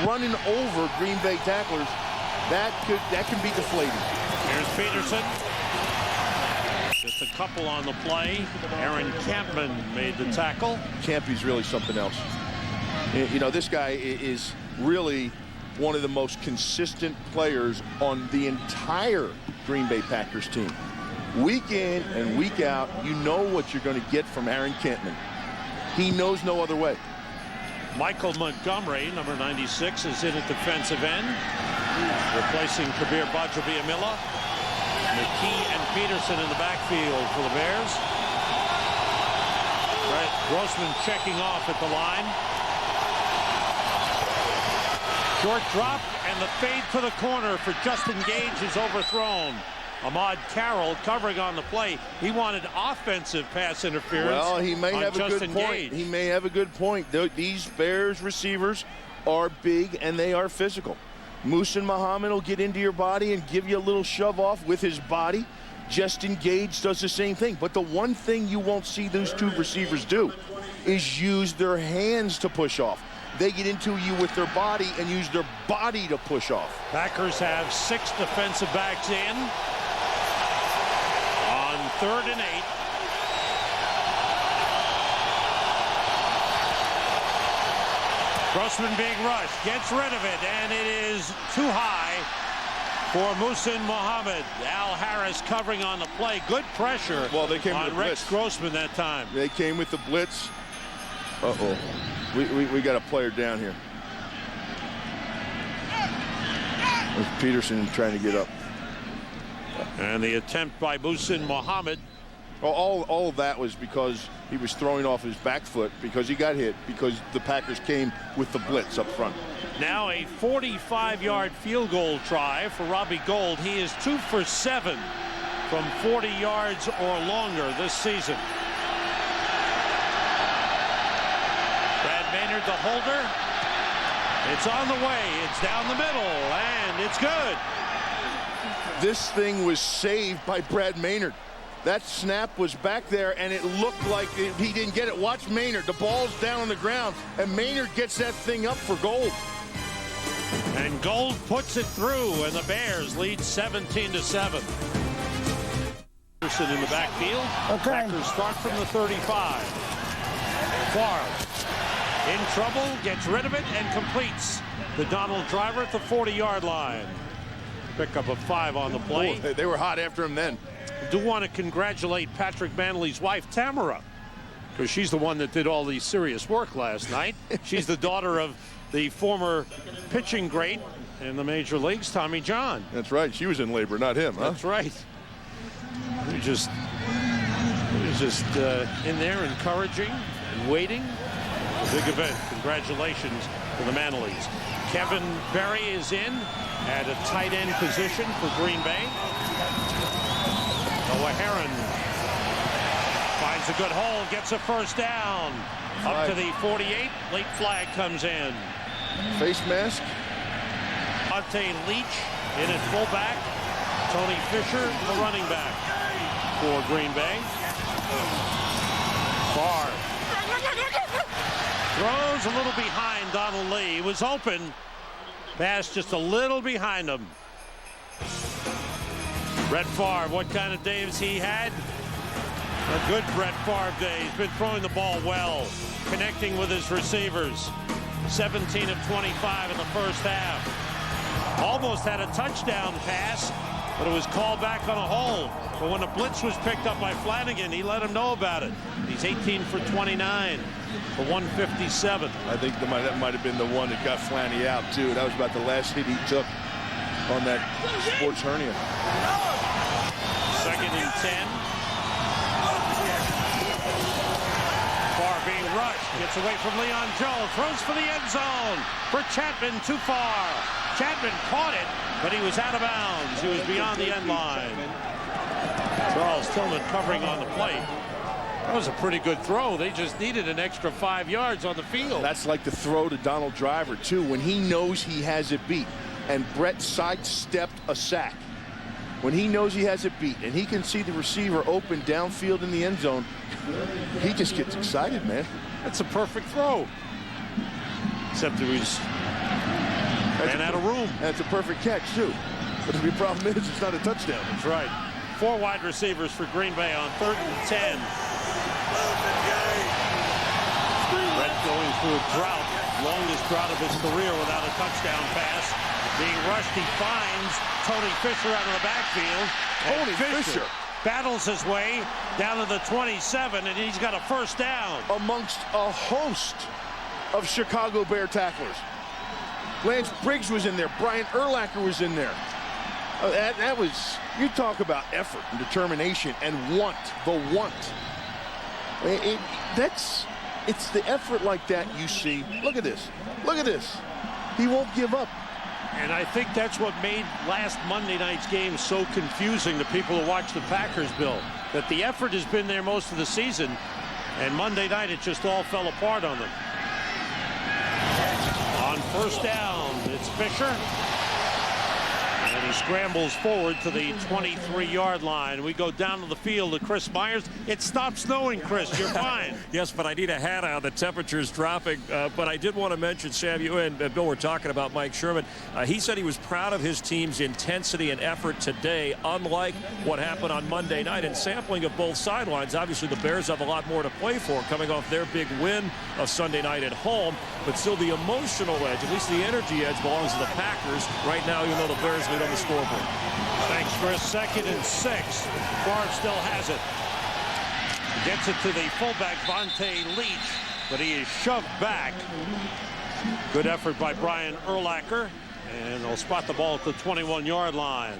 running over Green Bay tacklers. That can be deflating. Here's Peterson. Just a couple on the play. Aaron Campman made the tackle. Campy's really something else. You know, this guy is really one of the most consistent players on the entire Green Bay Packers team. Week in and week out, you know what you're going to get from Aaron Campman. He knows no other way. Michael Montgomery, number 96, is in at defensive end, replacing Kabir Bajrabiamila. McKee and Peterson in the backfield for the Bears. Right, Grossman checking off at the line. Short drop, and the fade to the corner for Justin Gage is overthrown. Ahmad Carroll covering on the play. He wanted offensive pass interference. Well, he may have a good point. Gage. He may have a good point. These Bears receivers are big and they are physical. Muhsin Muhammad will get into your body and give you a little shove off with his body. Justin Gage does the same thing. But the one thing you won't see those 2 receivers do is use their hands to push off. They get into you with their body and use their body to push off. Packers have 6 defensive backs in on 3rd and 8. Grossman being rushed, gets rid of it, and it is too high for Muhsin Muhammad. Al Harris covering on the play. Good pressure on Rex Grossman that time. They came with the blitz. Uh-oh. We got a player down here. There's Peterson trying to get up. And the attempt by Muhsin Muhammad. Well, all of that was because he was throwing off his back foot because he got hit because the Packers came with the blitz up front. Now a 45-yard field goal try for Robbie Gould. He is 2 for 7 from 40 yards or longer this season. Brad Maynard, the holder. It's on the way. It's down the middle, and it's good. This thing was saved by Brad Maynard. That snap was back there, and it looked like he didn't get it. Watch Maynard. The ball's down on the ground, and Maynard gets that thing up for Gould. And Gould puts it through, and the Bears lead 17-7. Jefferson in the backfield. Okay. Packers start from the 35. Favre in trouble, gets rid of it, and completes the Donald Driver at the 40-yard line. Pickup of 5 on the play. Oh, they were hot after him then. I do want to congratulate Patrick Manley's wife, Tamara, because she's the one that did all the serious work last night. She's the daughter of the former pitching great in the major leagues, Tommy John. That's right. She was in labor, not him, huh? That's right. He was just in there encouraging and waiting. A big event. Congratulations to the Manleys. Kevin Berry is in at a tight end position for Green Bay. Noah Herron finds a good hole, gets a first down. Up to the 48. Late flag comes in. Face mask. Monte Leach in at fullback. Tony Fisher, the running back for Green Bay. Favre throws a little behind Donald Lee. He was open. Pass just a little behind him. Brett Favre, what kind of day has he had? A good Brett Favre day. He's been throwing the ball well, connecting with his receivers. 17 of 25 in the first half. Almost had a touchdown pass, but it was called back on a hole. But when the blitz was picked up by Flanagan, he let him know about it. He's 18 for 29 for 157. I think that might have been the one that got Flanny out, too. That was about the last hit he took on that sports hernia. 2nd and 10. Favre being rushed, gets away from Leon Joe, throws for the end zone for Chapman, too far. Chapman caught it, but he was out of bounds. He was beyond the end line. Charles Tillman covering on the plate. That was a pretty good throw. They just needed an extra 5 yards on the field. That's like the throw to Donald Driver, too, when he knows he has it beat. And Brett sidestepped a sack. When he knows he has it beat and he can see the receiver open downfield in the end zone, he just gets excited, man. That's a perfect throw. Except it was ran out of room. That's a perfect catch, too. But the problem is it's not a touchdown. That's right. 4 wide receivers for Green Bay on 3rd and 10. Brett going through a drought, longest drought of his career without a touchdown pass. Being rushed, he finds Tony Fisher out of the backfield. Tony Fisher battles his way down to the 27, and he's got a first down. Amongst a host of Chicago Bear tacklers. Lance Briggs was in there. Brian Urlacher was in there. That was, you talk about effort and determination and want, the want. It's the effort like that you see. Look at this. Look at this. He won't give up. And I think that's what made last Monday night's game so confusing to people who watch the Packers, Bill. That the effort has been there most of the season, and Monday night it just all fell apart on them. On first down, it's Fisher. And he scrambles forward to the 23-yard line. We go down to the field to Chris Myers. It stopped snowing, Chris. You're fine. Yes, but I need a hat on. The temperature's dropping. But I did want to mention, Sam, you and Bill were talking about Mike Sherman. He said he was proud of his team's intensity and effort today, unlike what happened on Monday night. And sampling of both sidelines, obviously the Bears have a lot more to play for, coming off their big win of Sunday night at home. But still the emotional edge, at least the energy edge, belongs to the Packers. Right now, you know the Bears lead on the scoreboard. Thanks, Chris. 2nd and 6. Favre still has it. Gets it to the fullback, Monte Leach, but he is shoved back. Good effort by Brian Urlacher, and they'll spot the ball at the 21-yard line.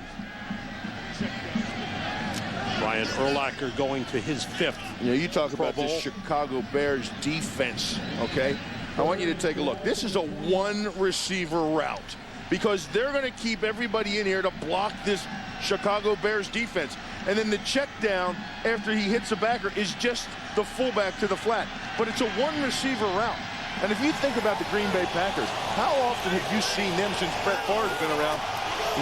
Brian Urlacher going to his 5th. You know, you talk about Pro Bowl. this Chicago Bears defense, okay? I want you to take a look. This is a one-receiver route because they're going to keep everybody in here to block this Chicago Bears defense. And then the check down after he hits the backer is just the fullback to the flat. But it's a one-receiver route. And if you think about the Green Bay Packers, how often have you seen them since Brett Favre's been around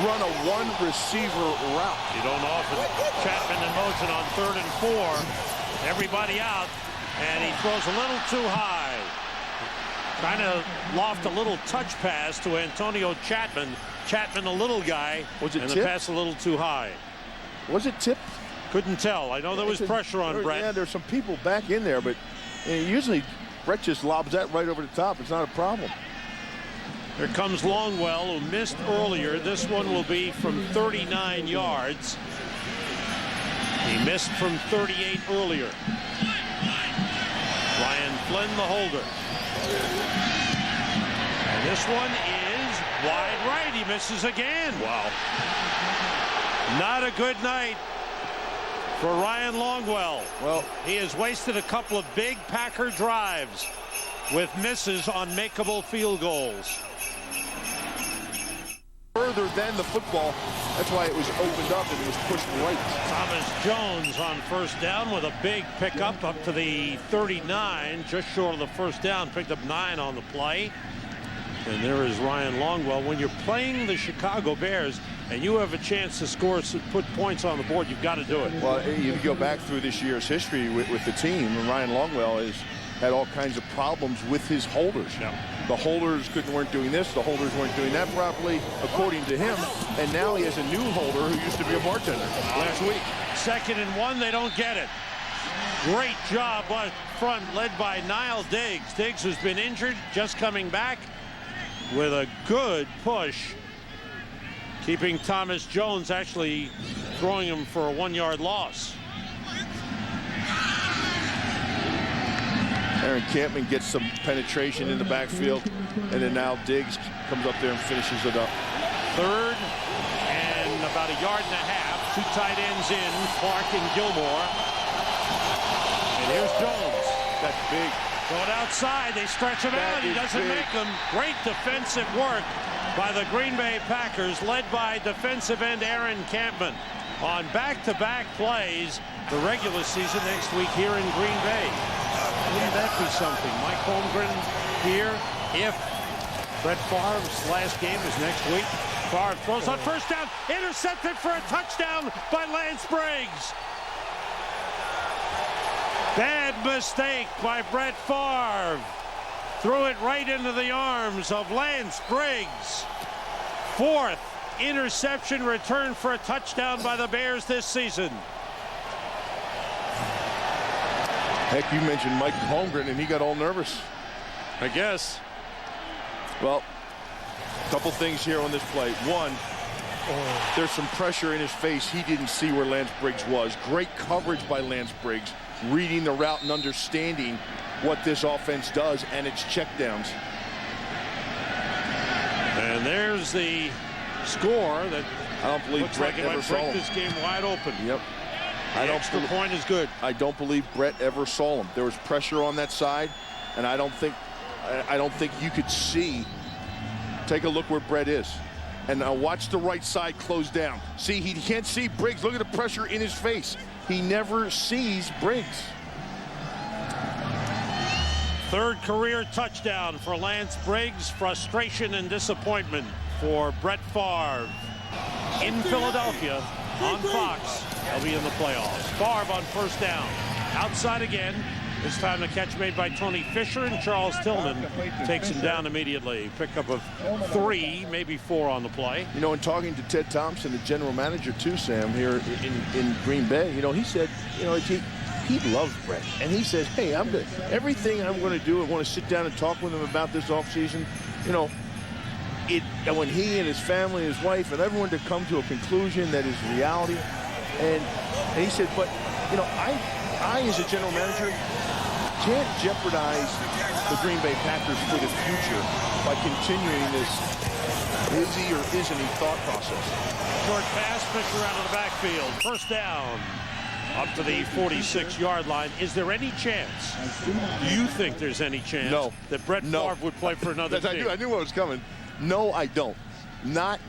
run a one-receiver route? You don't often. Chapman in motion on 3rd and 4. Everybody out, and he throws a little too high. Trying to loft a little touch pass to Antonio Chapman. Chapman, a little guy, Was it and the tipped? pass a little too high. Was it tipped? Couldn't tell. I know there was pressure on Brett. Yeah, there's some people back in there, but usually Brett just lobs that right over the top. It's not a problem. Here comes Longwell, who missed earlier. This one will be from 39 yards. He missed from 38 earlier. Ryan Flynn, the holder. And this one is wide right. He misses again. Wow. Not a good night for Ryan Longwell. Well, he has wasted a couple of big Packer drives with misses on makeable field goals. Further than the football, that's why it was opened up and it was pushed right. Thomas Jones on first down with a big pickup up to the 39, just short of the first down, picked up 9 on the play. And there is Ryan Longwell. When you're playing the Chicago Bears and you have a chance to score, put points on the board, you've got to do it. Well, you go back through this year's history with the team, and Ryan Longwell has had all kinds of problems with his holders. Yeah. The holders weren't doing this, the holders weren't doing that properly, according to him. And now he has a new holder who used to be a bartender last week. 2nd and 1, they don't get it. Great job up front, led by Niall Diggs. Diggs, who's been injured, just coming back with a good push, keeping Thomas Jones, actually throwing him for a 1-yard loss. Aaron Campman gets some penetration in the backfield, and then now Diggs comes up there and finishes it up. 3rd and about 1.5 yards. 2 tight ends in, Clark and Gilmore. And here's Jones. That's big. Going outside, they stretch him out. He doesn't make them. Great defensive work by the Green Bay Packers, led by defensive end Aaron Campman. On back-to-back plays, the regular season next week here in Green Bay. Wouldn't that be something? Mike Holmgren here if Brett Favre's last game is next week. Favre throws on first down, intercepted for a touchdown by Lance Briggs. Bad mistake by Brett Favre. Threw it right into the arms of Lance Briggs. 4th interception return for a touchdown by the Bears this season. Heck, you mentioned Mike Holmgren, and he got all nervous. I guess. Well, a couple things here on this play. One, there's some pressure in his face. He didn't see where Lance Briggs was. Great coverage by Lance Briggs, reading the route and understanding what this offense does and its checkdowns. And there's the score that I don't believe looks Brett like it ever might saw break him. this game wide open. Yep. The extra point is good. I don't believe Brett ever saw him. There was pressure on that side, and I don't think you could see. Take a look where Brett is. And now watch the right side close down. See, he can't see Briggs. Look at the pressure in his face. He never sees Briggs. 3rd career touchdown for Lance Briggs. Frustration and disappointment for Brett Favre in Philadelphia on Fox. They'll be in the playoffs. Favre on first down. Outside again. This time the catch made by Tony Fisher, and Charles Tillman takes him down immediately. Pickup of 3, maybe 4 on the play. You know, in talking to Ted Thompson, the general manager too, Sam, here in Green Bay, you know, he said, you know, he loves Brett. And he says, hey, everything I'm going to do, I want to sit down and talk with him about this offseason, you know, and when he and his family, his wife, and everyone to come to a conclusion that is reality. And he said, but, you know, I as a general manager can't jeopardize the Green Bay Packers for the future by continuing this is he or isn't he thought process. Short pass, Fisher out of the backfield. First down. Up to the 46-yard line. Is there any chance, do you think there's any chance that Brett Favre would play for another team? I knew what was coming. No, I don't. Not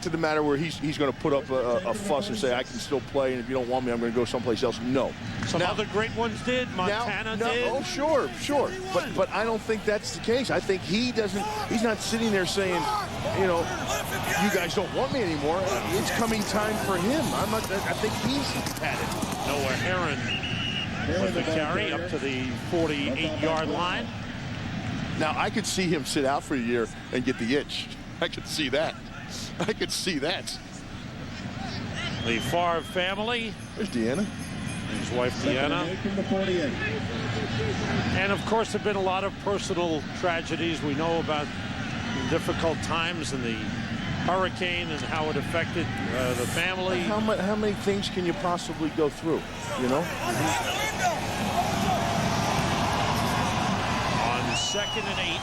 to the matter where he's going to put up a fuss and say, I can still play, and if you don't want me, I'm going to go someplace else. No. Some other great ones did. Montana did. Oh, sure. But I don't think that's the case. I think he's not sitting there saying, you know, you guys don't want me anymore. It's coming time for him. I think he's had it. Noah Herron with the carry up to the 48-yard line. Now, I could see him sit out for a year and get the itch. I could see that. The Favre family. There's Deanna. His wife, Deanna. And, of course, there have been a lot of personal tragedies. We know about the difficult times and the hurricane and how it affected the family. How many things can you possibly go through, you know? On 2nd and 8.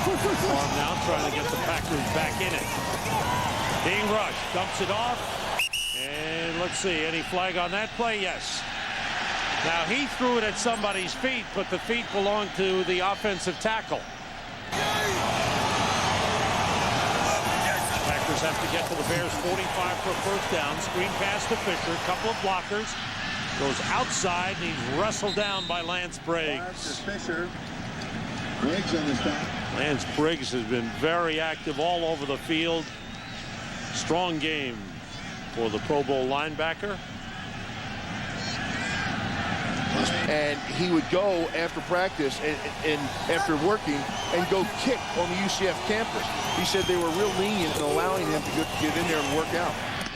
Favre now trying to get the Packers back in it. Being rushed. Dumps it off. And let's see, any flag on that play? Yes. Now, he threw it at somebody's feet, but the feet belong to the offensive tackle. Packers have to get to the Bears 45 for a first down. Screen pass to Fisher, couple of blockers. Goes outside, and he's wrestled down by Lance Briggs. Lance Briggs has been very active all over the field. Strong game for the Pro Bowl linebacker. And he would go after practice and after working and go kick on the UCF campus. He said they were real lenient in allowing him to get in there and work out.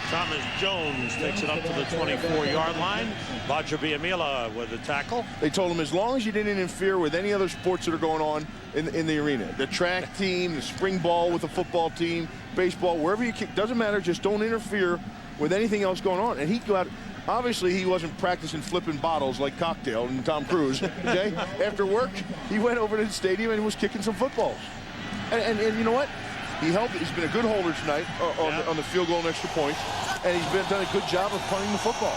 Thomas Jones takes it up to the 24-yard line. Bajabiamila with the tackle. They told him as long as you didn't interfere with any other sports that are going on in the arena. The track team, the spring ball with the football team, baseball, wherever you kick, doesn't matter, just don't interfere with anything else going on. And he'd go out. Obviously, he wasn't practicing flipping bottles like Cocktail and Tom Cruise, okay? After work, he went over to the stadium and was kicking some footballs. And you know what? He's been a good holder tonight on the field goal and extra points, and he's done a good job of punting the football.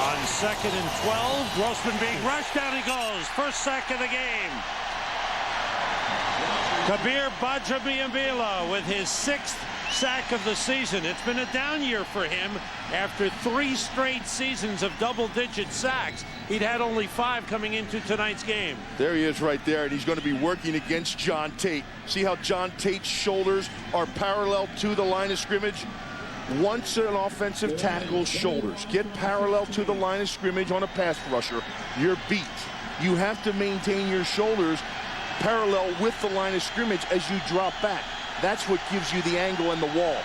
On 2nd and 12, Grossman being rushed, down he goes. First sack of the game. Kabir Bajabiamila with his 6th sack of the season. It's been a down year for him after 3 straight seasons of double-digit sacks. He'd had only 5 coming into tonight's game. There he is right there, and he's going to be working against John Tate. See how John Tate's shoulders are parallel to the line of scrimmage? Once an offensive tackle's shoulders get parallel to the line of scrimmage on a pass rusher, you're beat. You have to maintain your shoulders parallel with the line of scrimmage as you drop back. That's what gives you the angle and the wall.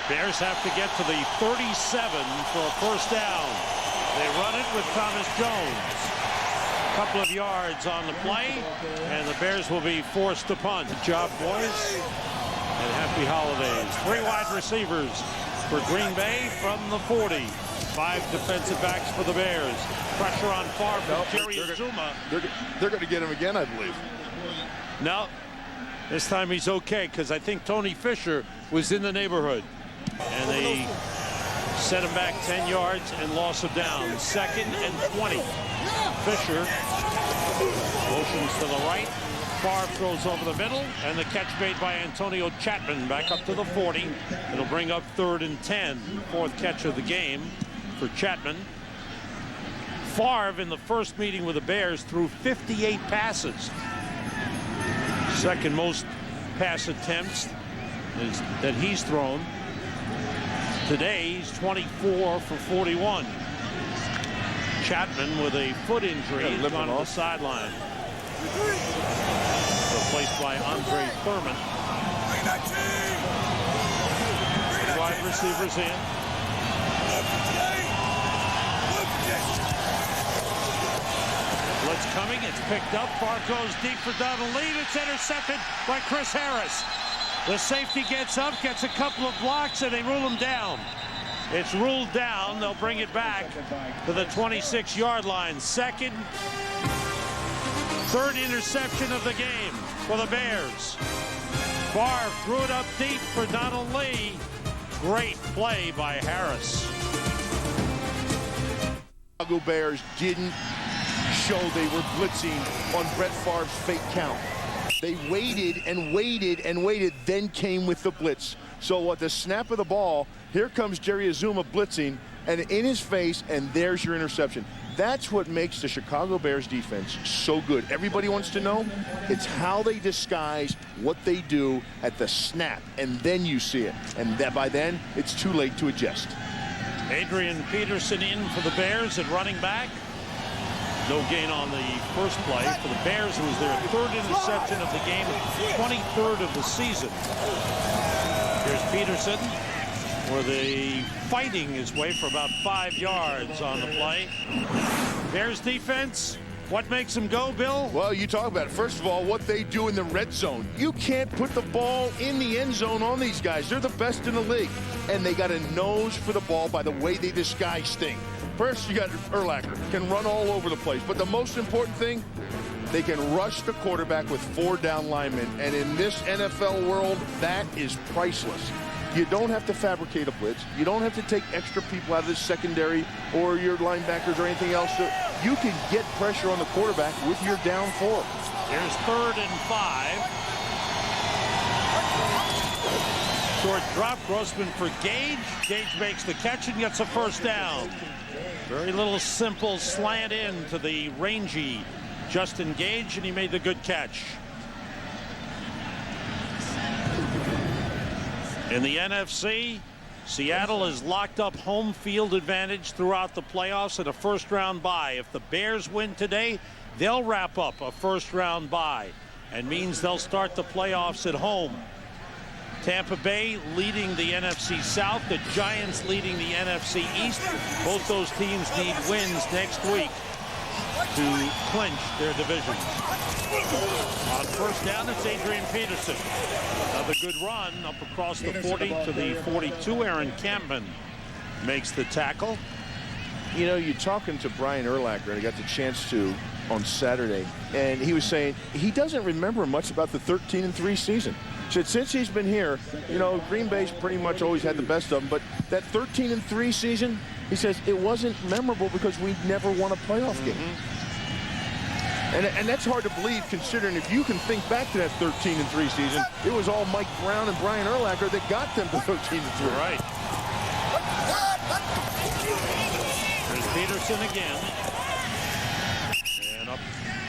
Bears have to get to the 37 for a first down. They run it with Thomas Jones. A couple of yards on the play, and the Bears will be forced to punt. Good job, boys, and happy holidays. 3 wide receivers for Green Bay from the 40. 5 defensive backs for the Bears. Pressure on Favre from Jerry Azuma. They're going to get him again, I believe. No. This time he's okay, because I think Tony Fisher was in the neighborhood. And they set him back 10 yards and loss of down. 2nd and 20. Fisher motions to the right. Favre throws over the middle, and the catch made by Antonio Chapman back up to the 40. It'll bring up 3rd and 10. 4th catch of the game for Chapman. Favre in the first meeting with the Bears threw 58 passes. Second most pass attempts that he's thrown. Today, he's 24 for 41. Chapman with a foot injury is gone to the sideline. Replaced by Andre Thurman. Wide receivers in. Blitz coming, it's picked up. Favre goes deep for Donald Lee. It's intercepted by Chris Harris. The safety gets up, gets a couple of blocks, and they rule him down. It's ruled down. They'll bring it back to the 26-yard line. 2nd, 3rd interception of the game for the Bears. Favre threw it up deep for Donald Lee. Great play by Harris. Chicago Bears didn't show they were blitzing on Brett Favre's fake count. They waited and waited and waited, then came with the blitz. So at the snap of the ball, here comes Jerry Azuma blitzing, and in his face, and there's your interception. That's what makes the Chicago Bears defense so good. Everybody wants to know, it's how they disguise what they do at the snap, and then you see it. And that by then, it's too late to adjust. Adrian Peterson in for the Bears at running back. No gain on the first play for the Bears. It was their 3rd interception of the game, 23rd of the season. Here's Peterson. where the fighting his way for about 5 yards on the play. Bears defense, what makes them go, Bill? Well, you talk about it. First of all, what they do in the red zone. You can't put the ball in the end zone on these guys. They're the best in the league. And they got a nose for the ball by the way they disguise things. First, you got Urlacher, can run all over the place. But the most important thing, they can rush the quarterback with 4 down linemen. And in this NFL world, that is priceless. You don't have to fabricate a blitz. You don't have to take extra people out of the secondary or your linebackers or anything else. You can get pressure on the quarterback with your down 4. Here's 3rd and 5. Short drop, Grossman for Gage. Gage makes the catch and gets a first down. Very little simple slant in to the rangy Justin Gage, and he made the good catch. In the NFC, Seattle has locked up home field advantage throughout the playoffs and a first-round bye. If the Bears win today, they'll wrap up a first-round bye and means they'll start the playoffs at home. Tampa Bay leading the NFC South, the Giants leading the NFC East. Both those teams need wins next week to clinch their division. On first down, it's Adrian Peterson. Another good run up across the 40 to the 42. Aaron Campman makes the tackle. You know, you're talking to Brian Urlacher, and I got the chance to on Saturday, and he was saying he doesn't remember much about the 13-3 season. Said since he's been here, you know, Green Bay's pretty much always had the best of them, but that 13-3 season, he says it wasn't memorable because we never won a playoff game. And that's hard to believe, considering if you can think back to that 13-3 season, it was all Mike Brown and Brian Urlacher that got them to 13-3. Right. There's Peterson again. And up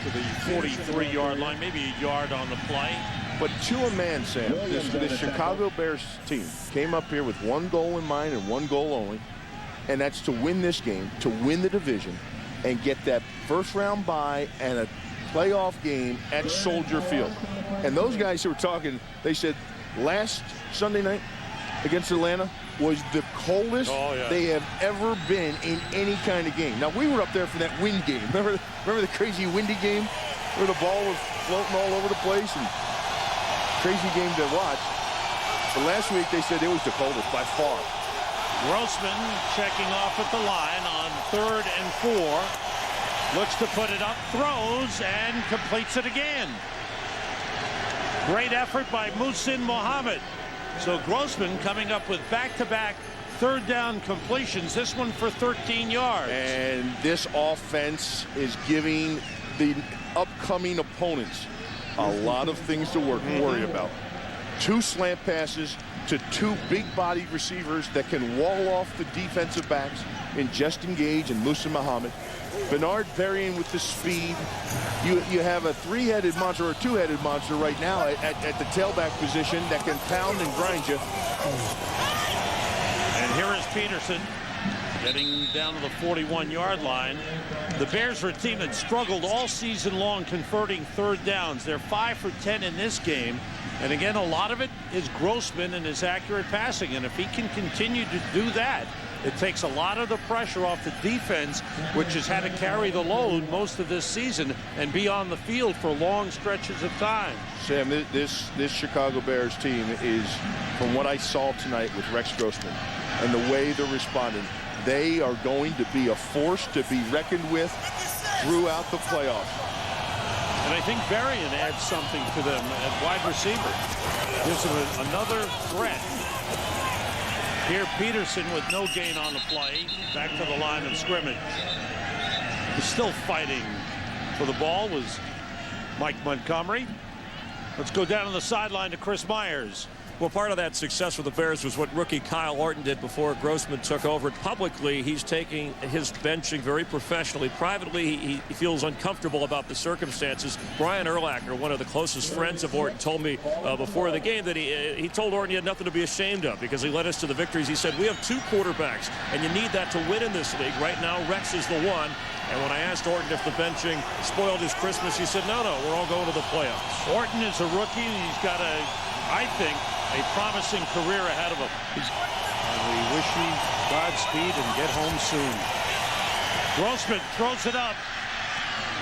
to the 43-yard line, maybe a yard on the play. But to a man, Sam, this Chicago Bears team came up here with one goal in mind and one goal only, and that's to win this game, to win the division, and get that first-round bye and a playoff game at Soldier Field. And those guys who were talking, they said last Sunday night against Atlanta was the coldest they have ever been in any kind of game. Now, we were up there for that wind game. Remember the crazy windy game where the ball was floating all over the place? And crazy game to watch. But last week they said it was the coldest by far. Grossman checking off at the line on 3rd and 4. Looks to put it up, throws, and completes it again. Great effort by Muhsin Muhammad. So Grossman coming up with back-to-back 3rd down completions, this one for 13 yards. And this offense is giving the upcoming opponents a lot of things to worry about. 2 slant passes to 2 big-bodied receivers that can wall off the defensive backs in Justin Gage and Muhsin Muhammad. Bernard varying with the speed. You have a 3-headed monster or a 2-headed monster right now at the tailback position that can pound and grind you. And here is Peterson getting down to the 41-yard line. The Bears are a team that struggled all season long converting 3rd downs. They're 5 for 10 in this game. And again, a lot of it is Grossman and his accurate passing. And if he can continue to do that, it takes a lot of the pressure off the defense, which has had to carry the load most of this season and be on the field for long stretches of time. Sam, this Chicago Bears team is, from what I saw tonight with Rex Grossman and the way they're responding, they are going to be a force to be reckoned with throughout the playoffs. And I think Berrien adds something to them at wide receiver. Gives them another threat. Here Peterson with no gain on the play. Back to the line of scrimmage. He's still fighting for the ball was Mike Montgomery. Let's go down to the sideline to Chris Myers. Well, part of that success for the Bears was what rookie Kyle Orton did before Grossman took over. Publicly, he's taking his benching very professionally. Privately, he feels uncomfortable about the circumstances. Brian Urlacher, one of the closest friends of Orton, told me before the game that he told Orton he had nothing to be ashamed of because he led us to the victories. He said, we have 2 quarterbacks, and you need that to win in this league. Right now, Rex is the one. And when I asked Orton if the benching spoiled his Christmas, he said, no, we're all going to the playoffs. Orton is a rookie, and he's got I think, a promising career ahead of him. And we wish you Godspeed and get home soon. Grossman throws it up.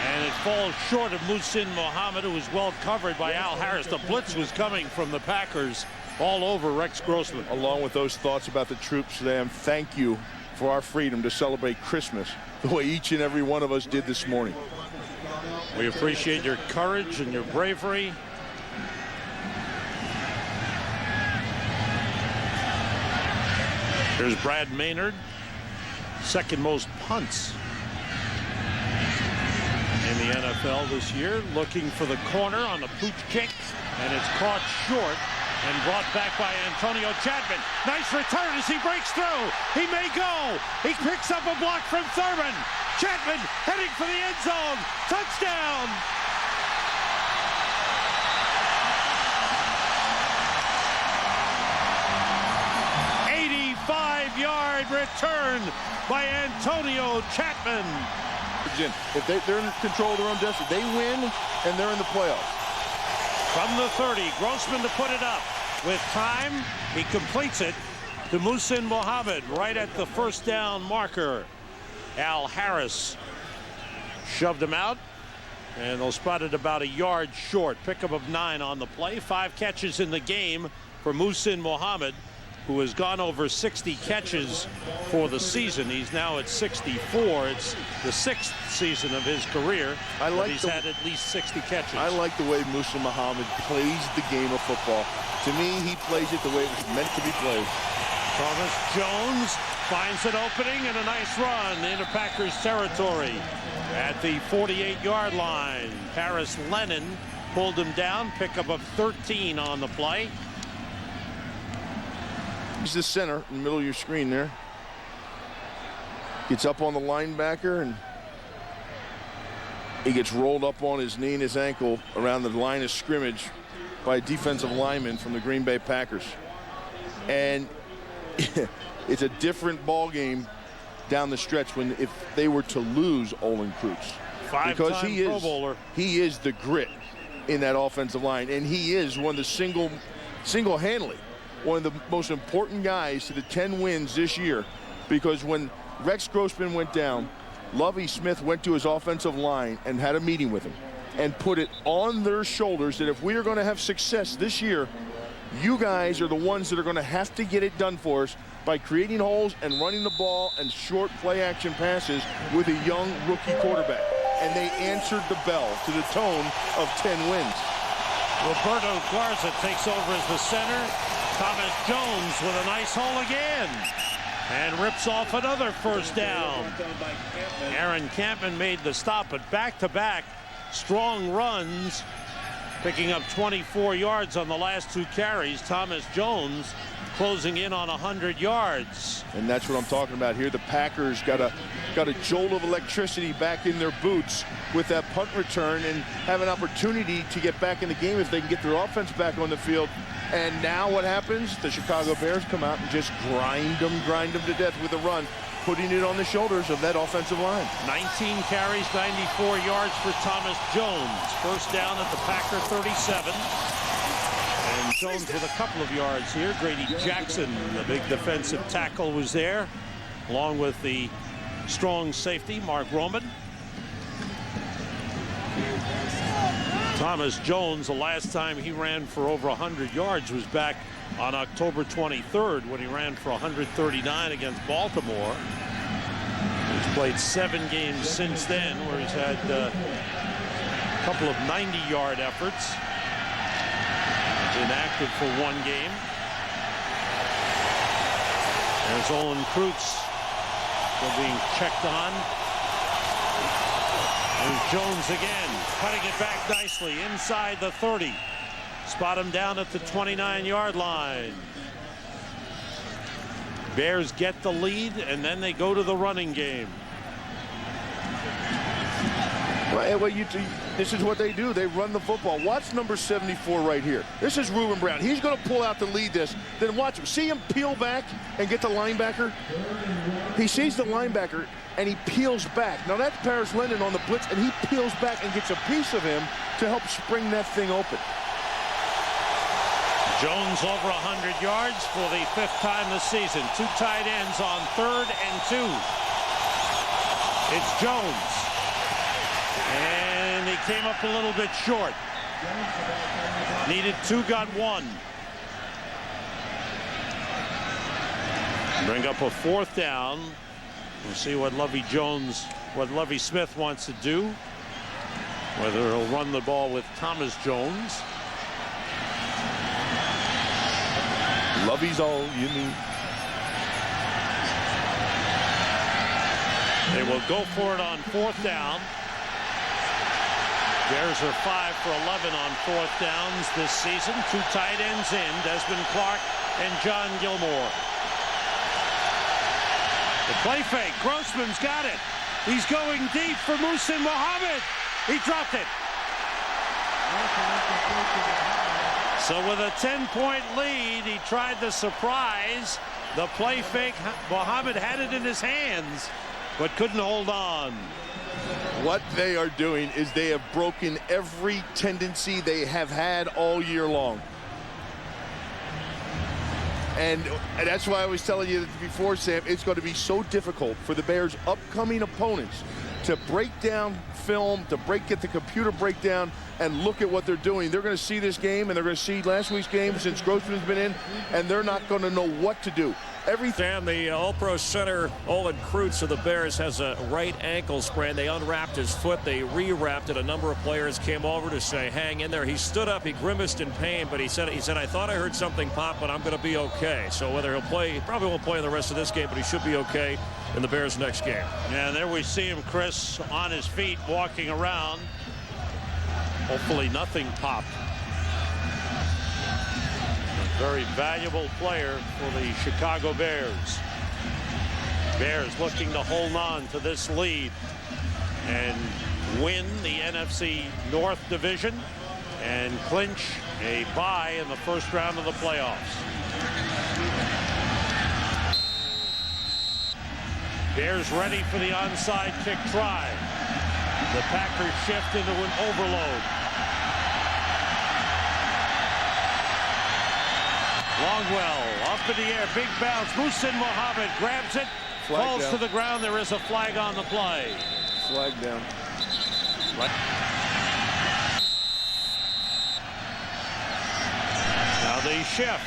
And it falls short of Muhsin Muhammad, who was well covered by Al Harris. The blitz was coming from the Packers all over Rex Grossman. Along with those thoughts about the troops, Sam, thank you for our freedom to celebrate Christmas the way each and every one of us did this morning. We appreciate your courage and your bravery. Here's Brad Maynard, second most punts in the NFL this year, looking for the corner on the pooch kick, and it's caught short and brought back by Antonio Chapman. Nice return as he breaks through. He may go. He picks up a block from Thurman. Chapman heading for the end zone. Touchdown. '85-yard return by Antonio Chapman. If they're in control of their own destiny, they win and they're in the playoffs. From the 30, Grossman to put it up. With time, he completes it to Muhsin Muhammad right at the first down marker. Al Harris shoved him out, and they'll spot it about a yard short. Pickup of 9 on the play. 5 catches in the game for Muhsin Muhammad, who has gone over 60 catches for the season. He's now at 64. It's the 6th season of his career. He's had at least 60 catches. I like the way Muhsin Muhammad plays the game of football. To me, he plays it the way it was meant to be played. Thomas Jones finds an opening and a nice run into Packers territory at the 48-yard line. Paris Lennon pulled him down. Pickup of 13 on the play. He's the center in the middle of your screen there. Gets up on the linebacker, and he gets rolled up on his knee and his ankle around the line of scrimmage by a defensive lineman from the Green Bay Packers. And it's a different ball game down the stretch if they were to lose Olin Kreutz. Because he is the grit in that offensive line, and he is one of the single-handedly one of the most important guys to the 10 wins this year, because when Rex Grossman went down, Lovie Smith went to his offensive line and had a meeting with him and put it on their shoulders that if we are going to have success this year, you guys are the ones that are going to have to get it done for us by creating holes and running the ball and short play action passes with a young rookie quarterback. And they answered the bell to the tone of 10 wins. Roberto Garza takes over as the center. Thomas Jones with a nice hole again and rips off another first down. Aaron Campman made the stop, but back-to-back strong runs, picking up 24 yards on the last 2 carries. Thomas Jones closing in on 100 yards. And that's what I'm talking about here. The Packers got a jolt of electricity back in their boots with that punt return and have an opportunity to get back in the game if they can get their offense back on the field. And now what happens? The Chicago Bears come out and just grind them to death with a run, putting it on the shoulders of that offensive line. 19 carries, 94 yards for Thomas Jones. First down at the Packer 37. And Jones with a couple of yards here. Grady Jackson, the big defensive tackle, was there, along with the strong safety, Mark Roman. Thomas Jones, the last time he ran for over 100 yards was back on October 23rd when he ran for 139 against Baltimore. He's played 7 games since then, where he's had a couple of 90-yard efforts. Inactive for 1 game. There's Olin Kreutz still being checked on. There's Jones again, cutting it back nicely inside the 30. Spot him down at the 29-yard line. Bears get the lead, and then they go to the running game. Well, this is what they do. They run the football. Watch number 74 right here. This is Reuben Brown. He's going to pull out to lead this. Then watch him. See him peel back and get the linebacker? He sees the linebacker, and he peels back. Now, that's Paris Lennon on the blitz, and he peels back and gets a piece of him to help spring that thing open. Jones over 100 yards for the 5th time this season. 2 tight ends on 3rd and 2. It's Jones. And he came up a little bit short. Needed 2, got 1. Bring up a 4th down. We'll see what Lovie Smith wants to do. Whether he'll run the ball with Thomas Jones. Lovey's all you need. They will go for it on 4th down. Bears are 5 for 11 on 4th downs this season. 2 tight ends in, Desmond Clark and John Gilmore. The play fake. Grossman's got it. He's going deep for Muhsin Muhammad. He dropped it. So with a 10-point lead, he tried the surprise. The play fake. Muhammad had it in his hands, but couldn't hold on. What they are doing is they have broken every tendency they have had all year long. And that's why I was telling you before, Sam, it's going to be so difficult for the Bears' upcoming opponents to break down film, to get the computer breakdown and look at what they're doing. They're going to see this game, and they're going to see last week's game since Grossman's been in, and they're not going to know what to do. Sam, the All-Pro center, Olin Kreutz of the Bears, has a right ankle sprain. They unwrapped his foot. They rewrapped it. A number of players came over to say, hang in there. He stood up. He grimaced in pain, but he said, I thought I heard something pop, but I'm going to be okay. So whether he'll play, he probably won't play in the rest of this game, but he should be okay in the Bears' next game. Yeah, there we see him, Chris, on his feet, walking around. Hopefully nothing popped. Very valuable player for the Chicago Bears. Bears looking to hold on to this lead and win the NFC North Division and clinch a bye in the first round of the playoffs. Bears ready for the onside kick try. The Packers shift into an overload. Longwell up in the air, big bounce. Muhsin Muhammad grabs it, falls to the ground. There is a flag on the play. Flag down. Right. Now they shift.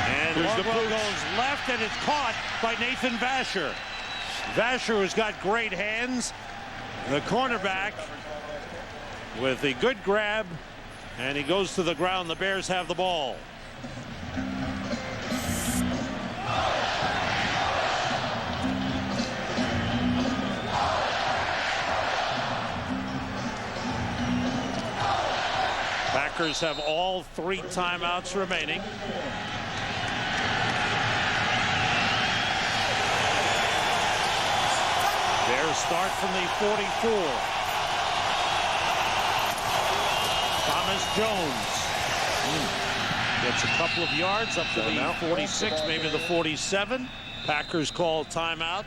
And Longwell goes left, and it's caught by Nathan Vasher. Vasher has got great hands. The cornerback with a good grab, and he goes to the ground. The Bears have the ball. Packers have all 3 timeouts remaining. Bears start from the 44. Thomas Jones gets a couple of yards up to the 46, maybe the 47. Packers call timeout.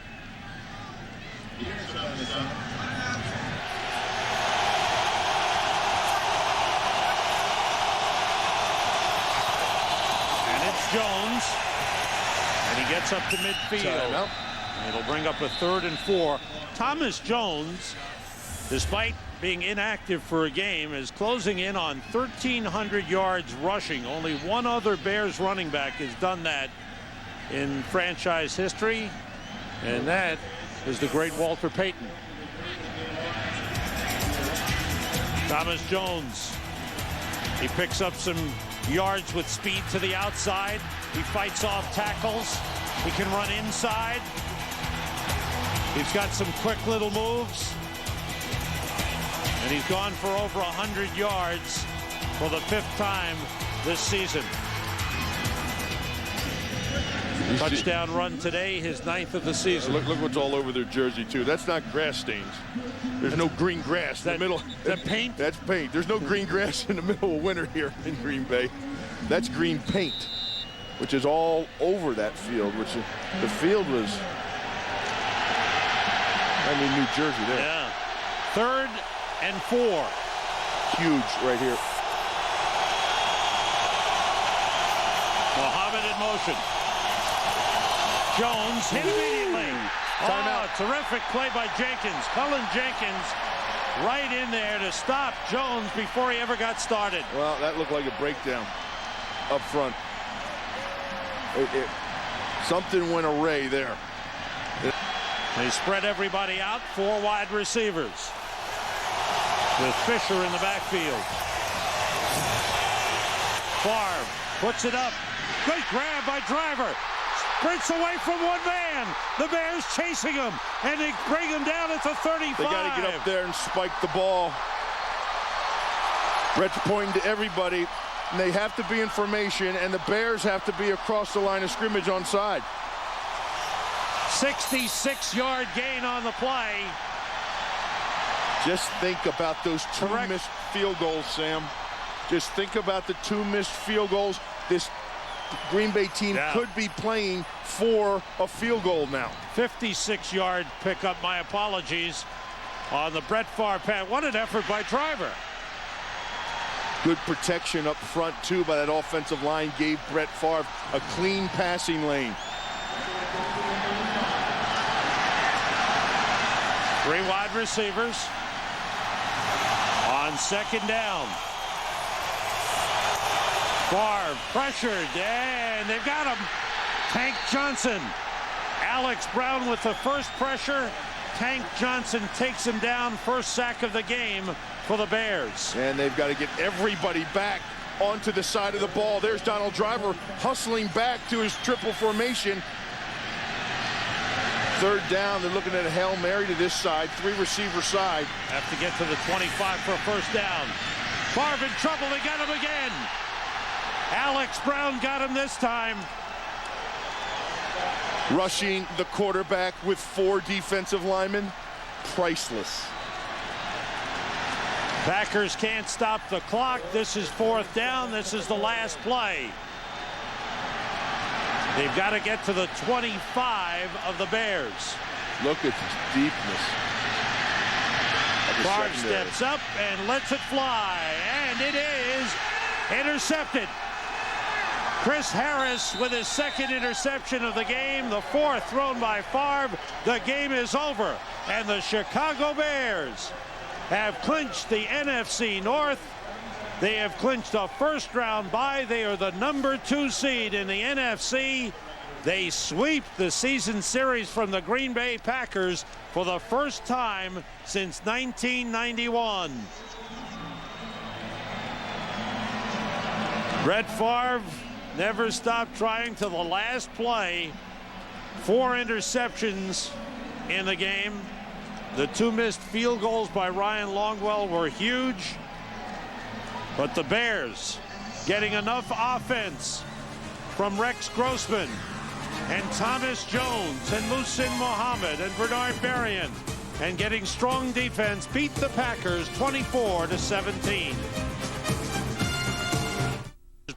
And it's Jones. And he gets up to midfield. It'll bring up a 3rd and 4. Thomas Jones, despite being inactive for a game, is closing in on 1,300 yards rushing. Only one other Bears running back has done that in franchise history, and that is the great Walter Payton. Thomas Jones, he picks up some yards with speed to the outside. He fights off tackles. He can run inside. He's got some quick little moves. And he's gone for over 100 yards for the 5th time this season. Touchdown run today, his 9th of the season. Look what's all over their jersey, too. That's not grass stains. There's no green grass in the middle. That paint? That's paint. There's no green grass in the middle of winter here in Green Bay. That's green paint, which is all over that field, which the field was I mean, New Jersey there. Yeah. 3rd and 4. Huge right here. Muhammad in motion. Jones hit immediately. Timeout. Terrific play by Jenkins. Cullen Jenkins right in there to stop Jones before he ever got started. Well, that looked like a breakdown up front. Something went awry there. They spread everybody out. 4 wide receivers with Fisher in the backfield. Favre puts it up. Great grab by Driver. Sprints away from one man. The Bears chasing him, and they bring him down at the 35. They got to get up there and spike the ball. Brett's pointing to everybody, and they have to be in formation, and the Bears have to be across the line of scrimmage on side. 66-yard gain on the play. Just think about those 2 missed field goals, Sam. Just think about the 2 missed field goals. This Green Bay team could be playing for a field goal now. 56-yard pickup, my apologies, on the Brett Favre pass. What an effort by Driver. Good protection up front, too, by that offensive line. Gave Brett Favre a clean passing lane. 3 wide receivers on 2nd down. Favre pressured, and they've got him. Tank Johnson. Alex Brown with the first pressure. Tank Johnson takes him down. First sack of the game for the Bears. And they've got to get everybody back onto the side of the ball. There's Donald Driver hustling back to his triple formation. 3rd down. They're looking at a Hail Mary to this side. 3 receiver side. Have to get to the 25 for a first down. Favre in trouble. They got him again. Alex Brown got him this time. Rushing the quarterback with 4 defensive linemen. Priceless. Packers can't stop the clock. This is 4th down. This is the last play. They've got to get to the 25 of the Bears. Look at the deepness. Favre steps up and lets it fly. And it is intercepted. Chris Harris with his 2nd interception of the game. The 4th thrown by Favre. The game is over. And the Chicago Bears have clinched the NFC North. They have clinched a first-round bye. They are the number 2 seed in the NFC. They sweep the season series from the Green Bay Packers for the first time since 1991. Brett Favre never stopped trying to the last play. 4 interceptions in the game. The 2 missed field goals by Ryan Longwell were huge. But the Bears getting enough offense from Rex Grossman and Thomas Jones and Muhsin Muhammad and Bernard Berrien, and getting strong defense beat the Packers 24-17.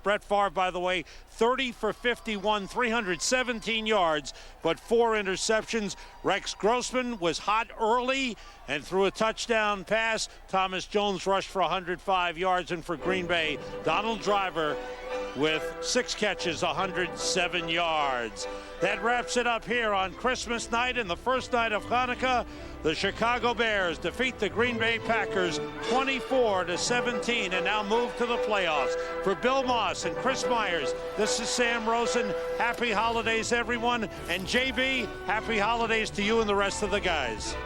Brett Favre, by the way, 30 for 51, 317 yards, but 4 interceptions. Rex Grossman was hot early and threw a touchdown pass. Thomas Jones rushed for 105 yards, and for Green Bay, Donald Driver with 6 catches, 107 yards. That wraps it up here on Christmas night and the first night of Hanukkah. The Chicago Bears defeat the Green Bay Packers 24-17 and now move to the playoffs. For Bill Moss and Chris Myers, this is Sam Rosen. Happy holidays, everyone. And JB, happy holidays to you and the rest of the guys.